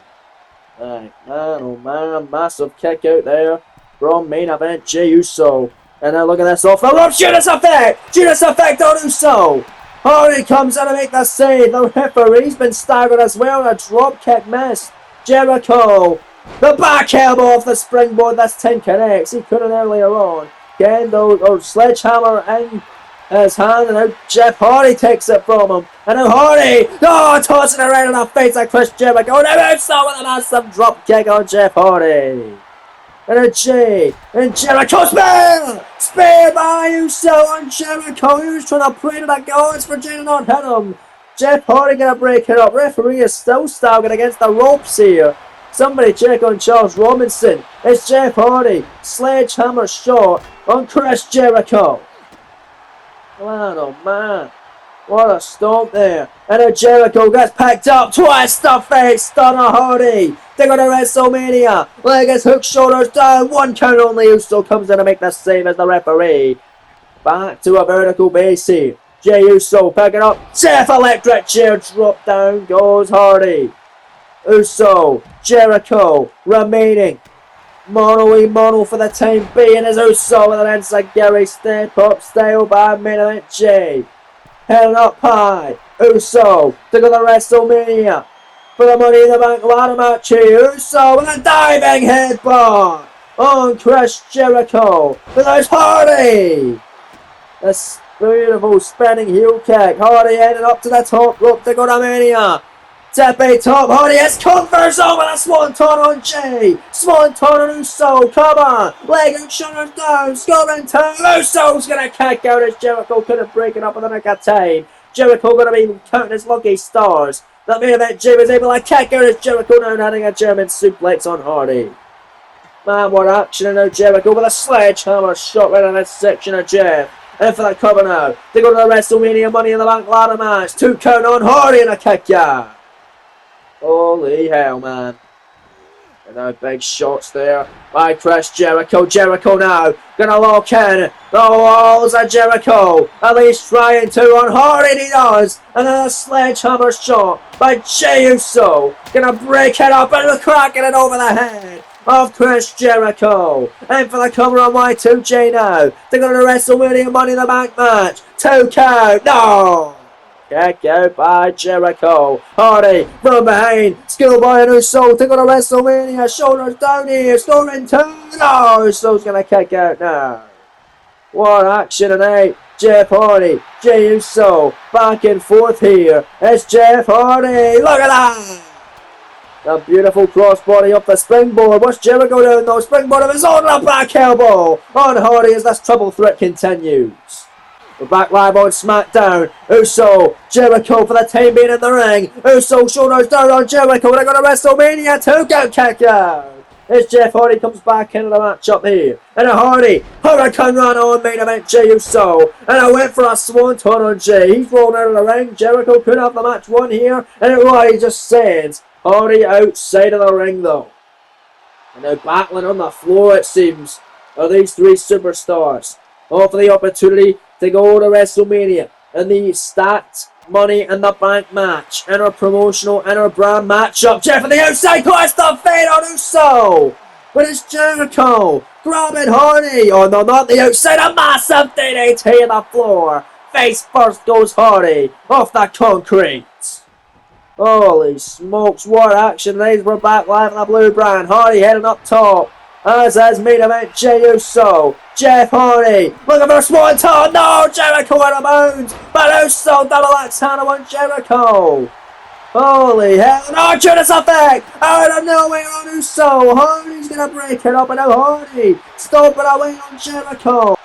Right, man, oh man, massive kick out there from main event Jey Uso. And now look at this off the rope, Judas Effect! Judas Effect on Uso! Hardy comes in to make the save. The referee's been staggered as well. A drop kick missed. Jericho, the back elbow off the springboard. This 10 connects. He couldn't earlier on. Kendo or sledgehammer in his hand, and now Jeff Hardy takes it from him. And now Hardy, tossing it right in the face of Chris Jericho. And now Uso with a massive drop kick on Jeff Hardy. And a Jey, and Jericho spear by Uso on Jericho. He was trying to pray to the gods for Jey to not hit him. Jeff Hardy gonna break it up. Referee is still staggering against the ropes here. Somebody check on Charles Robinson. It's Jeff Hardy. Sledgehammer shot on Chris Jericho. Man, oh man. What a stomp there. And then Jericho gets picked up. Twist the face. Stunner Hardy. They go to WrestleMania. Leg is hook, shoulders down. 1 count only. Uso comes in to make the save as the referee. Back to a vertical base here. Jey Uso picking up. Jeff electric chair. Drop down goes Hardy. Uso. Jericho remaining. Mono for the time being as Uso with an inside Gary step up style by main event Jey. Heading up high. Uso to go to WrestleMania for the Money in the Bank ladder match here. Uso with a diving headbutt on Chris Jericho. But there's Hardy. This beautiful spinning heel kick. Hardy heading up to the top rope to go to Mania. Tepe top, Hardy has comfort zone with a swanton on Jey. Swanton on Uso, come on. Leg and shoulders down, scoring turn. Uso's going to kick out as Jericho couldn't break it up with a nick of time. Jericho going to be counting his lucky stars. That main event Jey was able to kick out as Jericho now adding a German suplex on Hardy. Man, what action, and now Jericho with a sledgehammer shot right in that section of Jeff. And for the cover now. They go to the WrestleMania Money in the Bank ladder match. 2 count on Hardy and a kick ya. Holy hell, man. And now big shots there by Chris Jericho. Jericho now gonna lock in the walls of Jericho. At least trying to on Hardy he does. And then a sledgehammer shot by Jey Uso. Gonna break it up and cracking it over the head of Chris Jericho. And for the cover on Y2J now. They're gonna WrestleMania Money in the Bank match. 2 count. No! Kick out by Jericho. Hardy from behind. Schoolboy and Uso to go to WrestleMania. Shoulders down here. Storming 2. No, Uso's going to kick out now. What action tonight. Jeff Hardy. Jey Uso. Back and forth here. It's Jeff Hardy. Look at that. The beautiful crossbody up the springboard. What's Jericho doing though? Springboard of his own. A back elbow on Hardy as this triple threat continues. We're back live on SmackDown. Uso, Jericho for the time being in the ring. Uso shoulders down on Jericho. They're going to WrestleMania 2 count kick out. As Jeff Hardy comes back into the match up here. And a Hardy Hurricane Run on main event Jey Uso. And I went for a swanton on Jey. He's rolling out of the ring. Jericho could have the match won here. And it really just sends Hardy outside of the ring though. And now battling on the floor it seems are these 3 superstars. All for the opportunity to go to WrestleMania and the stacked Money in the Bank match and our promotional and our brand matchup. Jeff on the outside, quite the fade on Uso. But it's Jericho grabbing Hardy. Oh no, not the outside. A massive DDT on the floor. Face first goes Hardy off the concrete. Holy smokes, what action. These were back live on the blue brand. Hardy heading up top. As is main event Jey Uso. Jeff Hardy looking for a swanton. No, Jericho out of bounds. But Uso double axe handle on Jericho. Holy hell. No, Judas effect out of nowhere on Uso. Hardy's going to break it up and now Hardy stomping away on Jericho.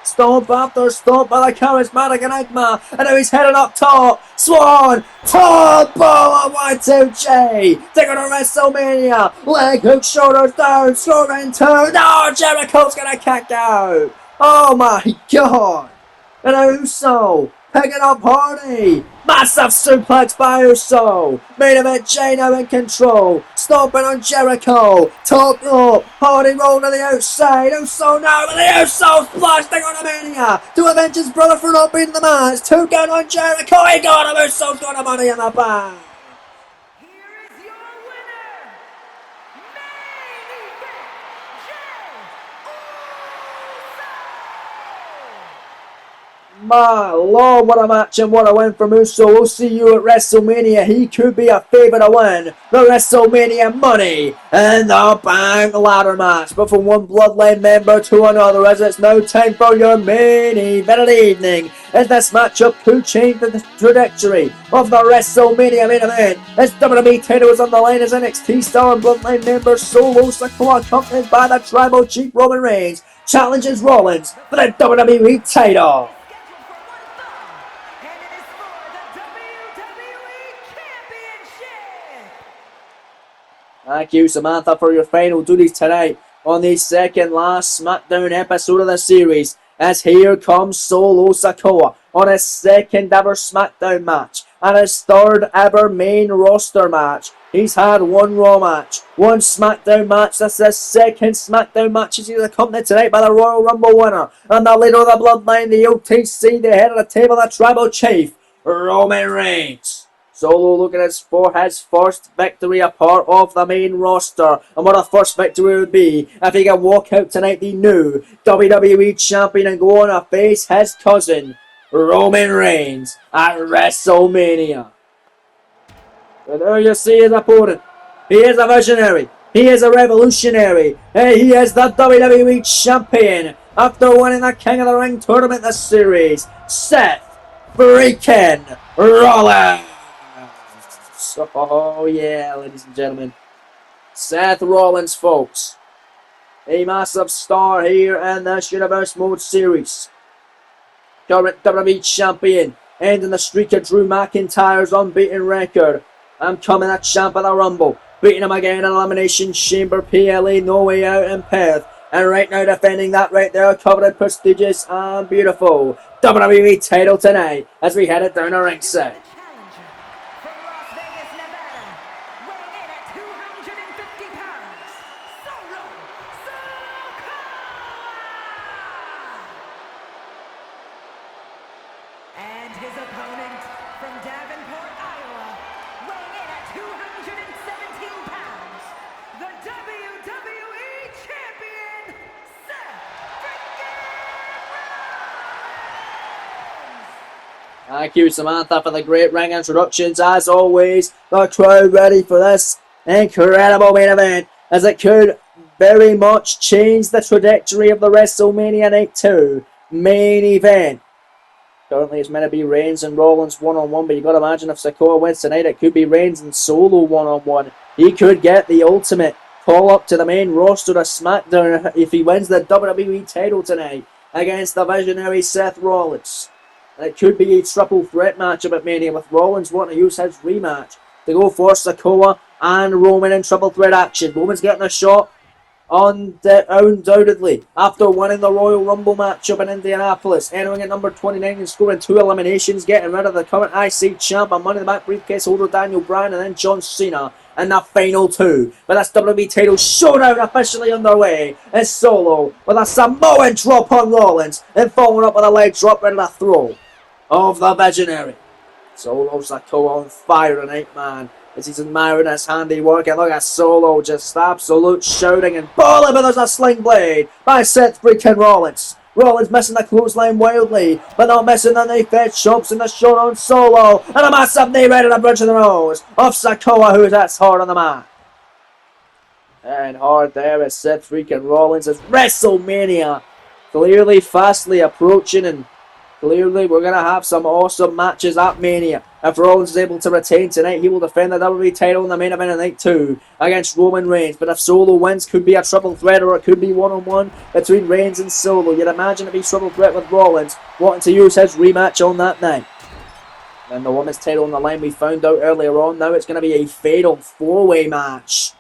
Stomp after stomp by the charismatic Enigma. And now he's heading up top. Swan. Top ball on Y2J. Taking to WrestleMania. Leg hook, shoulders down. Scoring 2. No, Jericho's going to kick out. Oh my god. And now Uso picking up Hardy. Massive suplex by Uso. Main event Jey now in control. Stomping on Jericho. Top rope. Hardy rolling to the outside. Uso now with the Uso splashing on the Mania. To avenge his brother for not beating the match. 2 count on Jericho. He got him. Uso's got a Money in the Bank. My lord, what a match and what a win from Uso. We'll see you at WrestleMania. He could be a favourite to win the WrestleMania Money in the Bank ladder match. But from one bloodline member to another, as it's now time for your main event of the evening. As this matchup could change the trajectory of the WrestleMania main event. As WWE title is on the line as NXT star and bloodline member Solo Sikoa, accompanied by the Tribal Chief Roman Reigns, challenges Rollins for the WWE title. Thank you, Samantha, for your final duties tonight on the second last SmackDown episode of the series. as here comes Solo Sikoa on his second ever SmackDown match and his third ever main roster match. He's had one Raw match, one SmackDown match. That's his second SmackDown match. He's accompanied tonight by the Royal Rumble winner and the leader of the Bloodline, the OTC, the head of the table, the Tribal Chief, Roman Reigns. Solo looking for his first victory a part of the main roster. And what a first victory would be if he can walk out tonight the new WWE Champion and go on to face his cousin, Roman Reigns, at WrestleMania. But there you see his opponent. He is a visionary. He is a revolutionary. He is the WWE Champion after winning the King of the Ring tournament this series. Seth freaking Rollins. Oh yeah, ladies and gentlemen. Seth Rollins, folks. A massive star here in this Universe Mode series. Current WWE Champion, ending the streak of Drew McIntyre's unbeaten record. I'm coming at champ of the Rumble, beating him again in Elimination Chamber, PLA, No Way Out in Perth. And right now defending that right there, covered prestigious and beautiful WWE title tonight as we head it down the ringside. And his opponent from Davenport, Iowa, weighing in at 217 pounds, the WWE Champion, Seth Rollins! Thank you, Samantha, for the great ring introductions. As always, the crowd ready for this incredible main event, as it could very much change the trajectory of the WrestleMania Night 2 main event. Currently, it's meant to be Reigns and Rollins one-on-one, but you've got to imagine if Sikoa wins tonight, it could be Reigns and Solo one-on-one. He could get the ultimate call-up to the main roster of SmackDown if he wins the WWE title tonight against the visionary Seth Rollins. And it could be a triple threat matchup at Mania, with Rollins wanting to use his rematch to go for Sikoa and Roman in triple threat action. Roman's getting a shot undoubtedly after winning the Royal Rumble matchup in Indianapolis, entering at number 29 and scoring 2 eliminations, getting rid of the current IC champ and Money in the Bank briefcase holder Daniel Bryan, and then John Cena in the final 2. But that's WWE title showdown officially underway. It's Solo with a Samoan drop on Rollins and following up with a leg drop and a throw of the visionary. Solo's Sikoa on fire tonight, man, as he's admiring his handiwork. And look at Solo just absolute shouting and balling, but there's a sling blade by Seth freaking Rollins. Rollins missing the clothesline wildly, but not missing the knee fed chumps in the shot on Solo. And a massive knee right in the bridge of the nose of Sikoa, who hits hard on the mat. And hard there as Seth freaking Rollins as WrestleMania clearly fastly approaching, and clearly we're going to have some awesome matches at Mania. If Rollins is able to retain tonight, he will defend the WWE title in the main event of Night 2 against Roman Reigns. But if Solo wins, could be a triple threat, or it could be one-on-one between Reigns and Solo. You'd imagine it'd be triple threat with Rollins wanting to use his rematch on that night. And the women's title on the line, we found out earlier on. Now it's going to be a fatal 4-way match,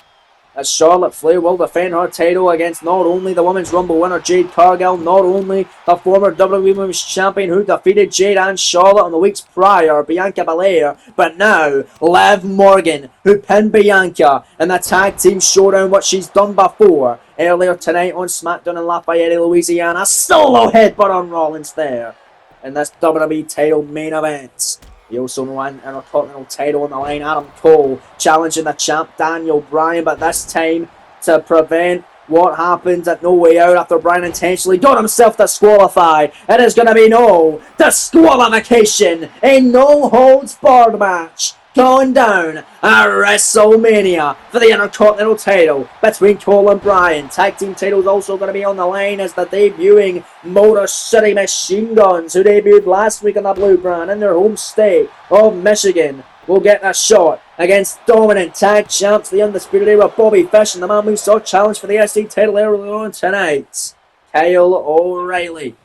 as Charlotte Flair will defend her title against not only the Women's Rumble winner Jade Cargill, not only the former WWE Women's Champion who defeated Jade and Charlotte on the weeks prior, Bianca Belair, but now Liv Morgan, who pinned Bianca in the tag team showdown, what she's done before. Earlier tonight on SmackDown in Lafayette, Louisiana, Solo headbutt on Rollins there in this WWE title main event. You also know an Intercontinental title on the line. Adam Cole challenging the champ Daniel Bryan, but this time to prevent what happened at No Way Out after Bryan intentionally got himself disqualified. It is going to be no disqualification. A no-holds-barred match going down at WrestleMania for the Intercontinental title between Cole and Bryan. Tag team titles also going to be on the line as the debuting Motor City Machine Guns, who debuted last week on the Blue brand in their home state of Michigan, will get a shot against dominant tag champs, the Undisputed Era, Bobby Fish, and the man we saw challenge for the SC title earlier on tonight, Kyle O'Reilly.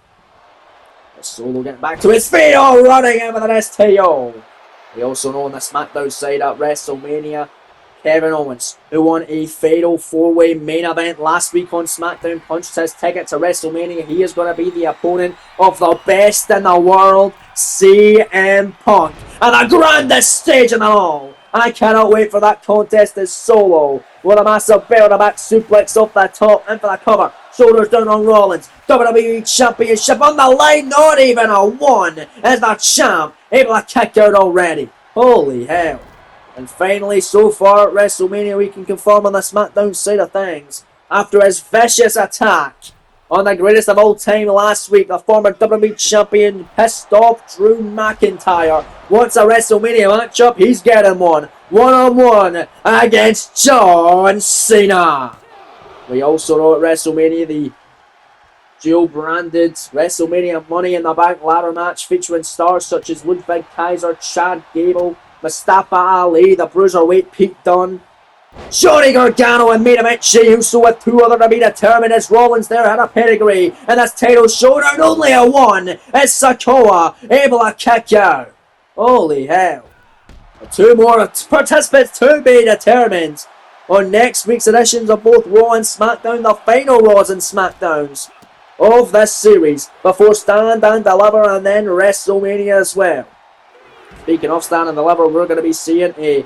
Solo getting back to his feet, all running in with an STO. We also know on the SmackDown side at WrestleMania, Kevin Owens, who won a fatal 4-way main event last week on SmackDown, punched his ticket to WrestleMania. He is going to be the opponent of the best in the world, CM Punk, and the grandest stage in them all. I cannot wait for that contest as Solo with a massive back suplex off the top and for the cover. Shoulders down on Rollins. WWE Championship on the line, not even a 1 as the champ able to kick out already. Holy hell. And finally, so far at WrestleMania, we can confirm on the SmackDown side of things, after his vicious attack on the greatest of all time last week, the former WWE Champion pissed off Drew McIntyre. Wants a WrestleMania matchup, he's getting one. One-on-one against John Cena. We also know at WrestleMania the dual-branded WrestleMania Money in the Bank ladder match featuring stars such as Ludwig Kaiser, Chad Gable, Mustafa Ali, the Bruiserweight Pete Dunne, Johnny Gargano, and main event Jey Uso with 2 other to be determined as Rollins there had a pedigree and this title showdown only a 1 as Sikoa able to kick out. Holy hell. 2 more participants to be determined on next week's editions of both Raw and SmackDown, the final Raws and SmackDowns of this series before Stand and Deliver and then WrestleMania as well. Speaking of Stand and Deliver, we're going to be seeing a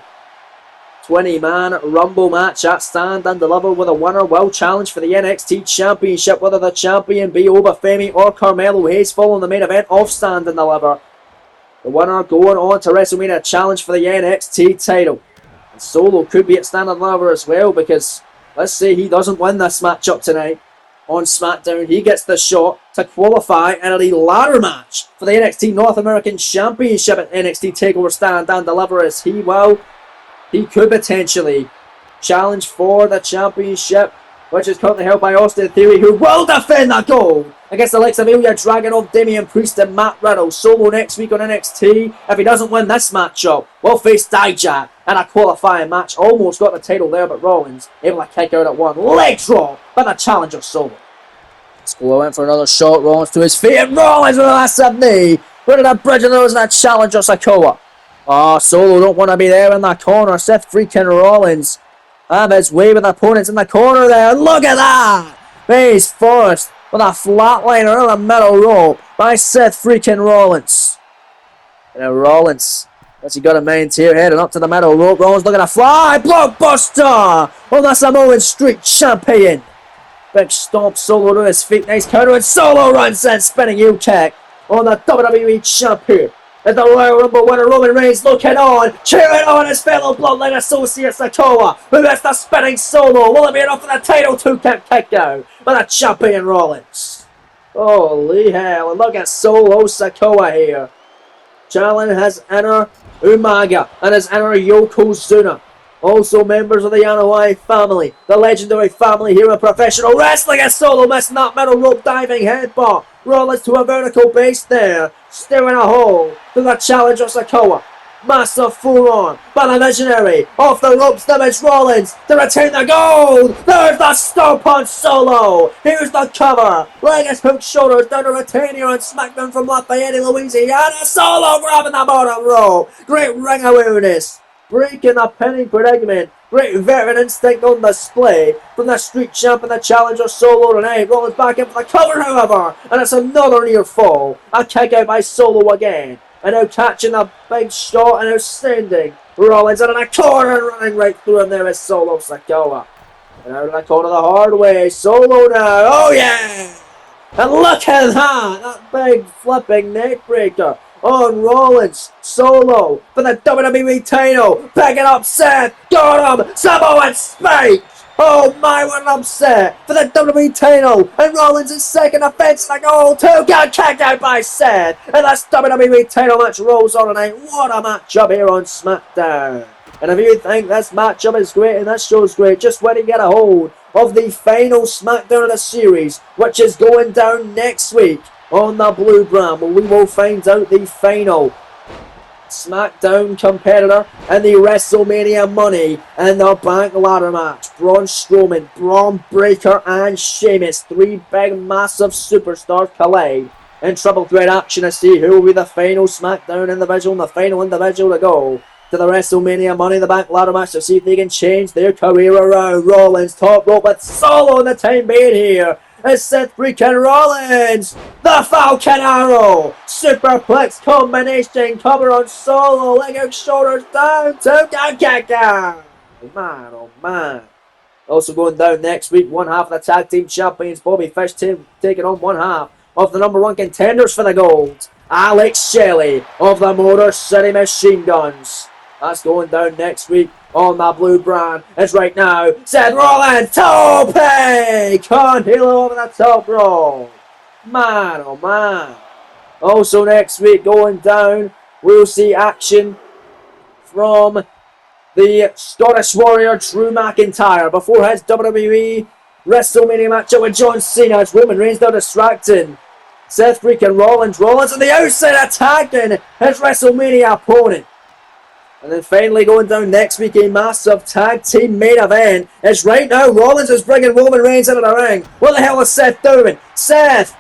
20-man Rumble match at Stand and Deliver with a winner will challenge for the NXT Championship, whether the champion be Obafemi or Carmelo Hayes following the main event of Stand and Deliver. The winner going on to WrestleMania challenge for the NXT title. And Solo could be at Stand and Deliver as well, because let's say he doesn't win this matchup tonight on SmackDown, he gets the shot to qualify in a ladder match for the NXT North American Championship at NXT TakeOver Stand and Deliver, as he could potentially challenge for the championship, which is currently held by Austin Theory, who will defend the gold against the likes of Ilya Dragunov, Damian Priest and Matt Riddle. Solo next week on NXT. If he doesn't win this matchup, will face Dijak in a qualifying match. Almost got the title there, but Rollins able to kick out at 1. Leg drop by the challenger Solo. Solo went for another shot. Rollins to his feet, and Rollins with a massive knee. Running a bridge of those and that challenger Sikoa. Solo don't want to be there in that corner. Seth freaking Rollins have his way with opponents in the corner there. Look at that! Face first with a flatliner on the middle rope by Seth freaking Rollins. And Rollins, what's he got in mind here? Heading up to the middle rope. Rollins looking to fly. Blockbuster! Oh, that's Samoan Street Champion. Big stomp. Solo to his feet. Nice counter. And Solo runs in. Spinning heel kick on the WWE Champion. And the Royal Rumble winner Roman Reigns looking on, cheering on his fellow Bloodline associate Sikoa, who has the spinning Solo. Will it be enough for the title to kick out by the champion Rollins? Holy hell, and look at Solo Sikoa here. Challenge his inner Umaga and his inner Yokozuna. Also members of the Anoa'i family, the legendary family here in professional wrestling, as Solo missing that middle rope diving headbutt. Rollins to a vertical base there, steering a hole to the challenger Sikoa. Massive forearm by the visionary. Off the ropes, damage Rollins to retain the gold. There's the stomp on Solo. Here's the cover. Legs hook shoulders down to retain here on SmackDown from Lafayette, Louisiana. Solo grabbing the bottom rope. Great ring awareness. Breaking the pinning predicament. Great veteran instinct on display from the street champ and the challenger Solo tonight. Rollins back in for the cover, however, and it's another near fall. A kick out by Solo again. And now catching a big shot and outstanding. Rollins in a corner and running right through him there is Solo Sikoa. And out of the corner the hard way. Solo now. Oh yeah! And look at that! That big flipping neck breaker on Rollins. Solo for the WWE title. Picking up Seth. Got him. Samoan Spike. Oh my, what an upset for the WWE title. And Rollins' second offense in the goal too. Got kicked out by Seth. And that's WWE title match rolls on tonight. What a matchup here on SmackDown. And if you think this matchup is great and this show's great, just wait to get a hold of the final SmackDown of the series, which is going down next week on the Blue Brand, where we will find out the final SmackDown competitor and the WrestleMania Money in the Bank ladder match. Braun Strowman, Braun Breaker and Sheamus, 3 big massive superstars collide in triple threat action to see who will be the final SmackDown individual and the final individual to go to the WrestleMania Money in the Bank ladder match to see if they can change their career around. Rollins top rope, but Solo in the time being here. It's Seth freaking Rollins. The Falcon Arrow. Superplex combination cover on Solo. Leg out, shoulders down. Two count. Man, oh man. Also going down next week, one half of the tag team champions, Bobby Fish taking on one half of the number one contenders for the gold, Alex Shelley of the Motor City Machine Guns. That's going down next week on the blue brand. It's right now, Seth Rollins, Tope! Con Hilo over the top rope. Man, oh man. Also next week going down, we'll see action from the Scottish Warrior Drew McIntyre before his WWE WrestleMania matchup with John Cena as Roman Reigns now distracting Seth freaking Rollins. Rollins on the outside attacking his WrestleMania opponent. And then finally going down next week, a massive tag team main event. It's right now, Rollins is bringing Roman Reigns into the ring. What the hell is Seth doing? Seth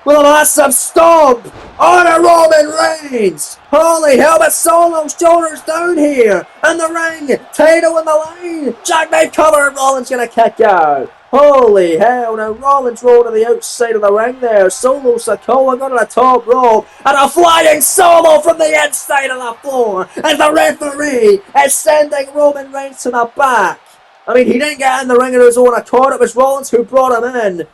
with a massive stomp on a Roman Reigns. Holy hell, but Solo shoulders down here. In the ring, title in the line. Jackknife cover, and Rollins gonna kick out. Holy hell, now Rollins rolled to the outside of the ring there. Solo Sikoa got to the top rope. And a flying Solo from the inside of the floor. And the referee is sending Roman Reigns to the back. I mean, he didn't get in the ring of his own accord. It was Rollins who brought him in.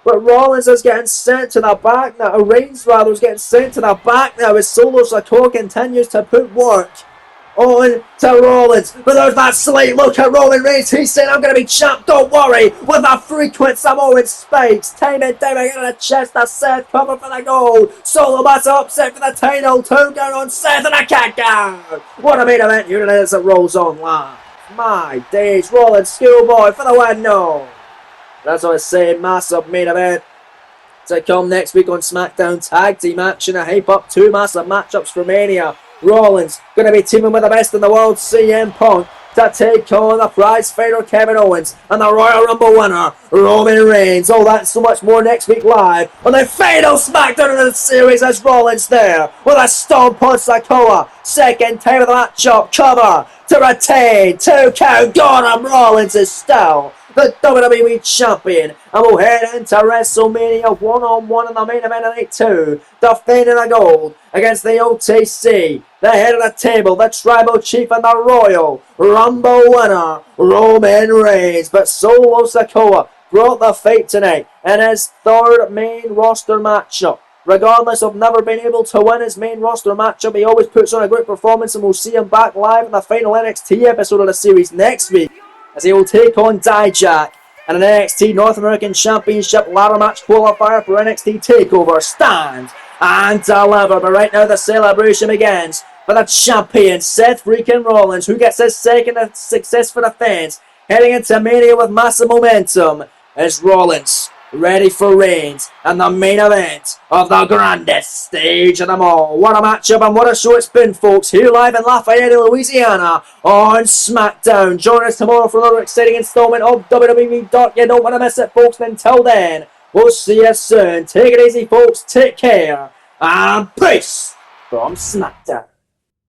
But Rollins is getting sent to the back now. Reigns, rather, is getting sent to the back now as Solo Sikoa continues to put work on to Rollins. But there's that slight look at Roman Reigns. He's saying, I'm going to be champ, don't worry. With a frequent Samoan spikes. Time and time again in the chest of Seth, cover for the gold. Solo Mass upset for the title. Two down on Seth and a kick out. What a main event unit as it rolls on live. My days, Rollins schoolboy for the win, no. That's what I say, massive main event to come next week on SmackDown. Tag team action, a hype up, two massive matchups for Mania. Rollins going to be teaming with the best in the world, CM Punk, to take on the prize fighter Kevin Owens and the Royal Rumble winner Roman Reigns. All that and so much more next week live on the final SmackDown of the series as Rollins there with a stomp on Sikoa. Second time of the matchup, cover to retain. 2 count. Gordon Rollins is still the WWE Champion, and we'll head into WrestleMania one-on-one in the main event of night 2, defending the gold against the OTC, the head of the table, the Tribal Chief, and the Royal Rumble winner, Roman Reigns. But Solo Sikoa brought the fight tonight in his third main roster matchup. Regardless of never being able to win his main roster matchup, he always puts on a great performance, and we'll see him back live in the final NXT episode of the series next week, as he will take on Dijak in an NXT North American Championship ladder match qualifier for NXT TakeOver. Stand and deliver. But right now the celebration begins for the champion, Seth freaking Rollins, who gets his second successful defense, heading into Mania with massive momentum as Rollins ready for Reigns and the main event of the grandest stage of them all. What a matchup and what a show it's been, folks, here live in Lafayette, Louisiana on SmackDown. Join us tomorrow for another exciting installment of WWE Dark. You don't want to miss it, folks. And until then, we'll see you soon. Take it easy, folks. Take care. And peace from SmackDown.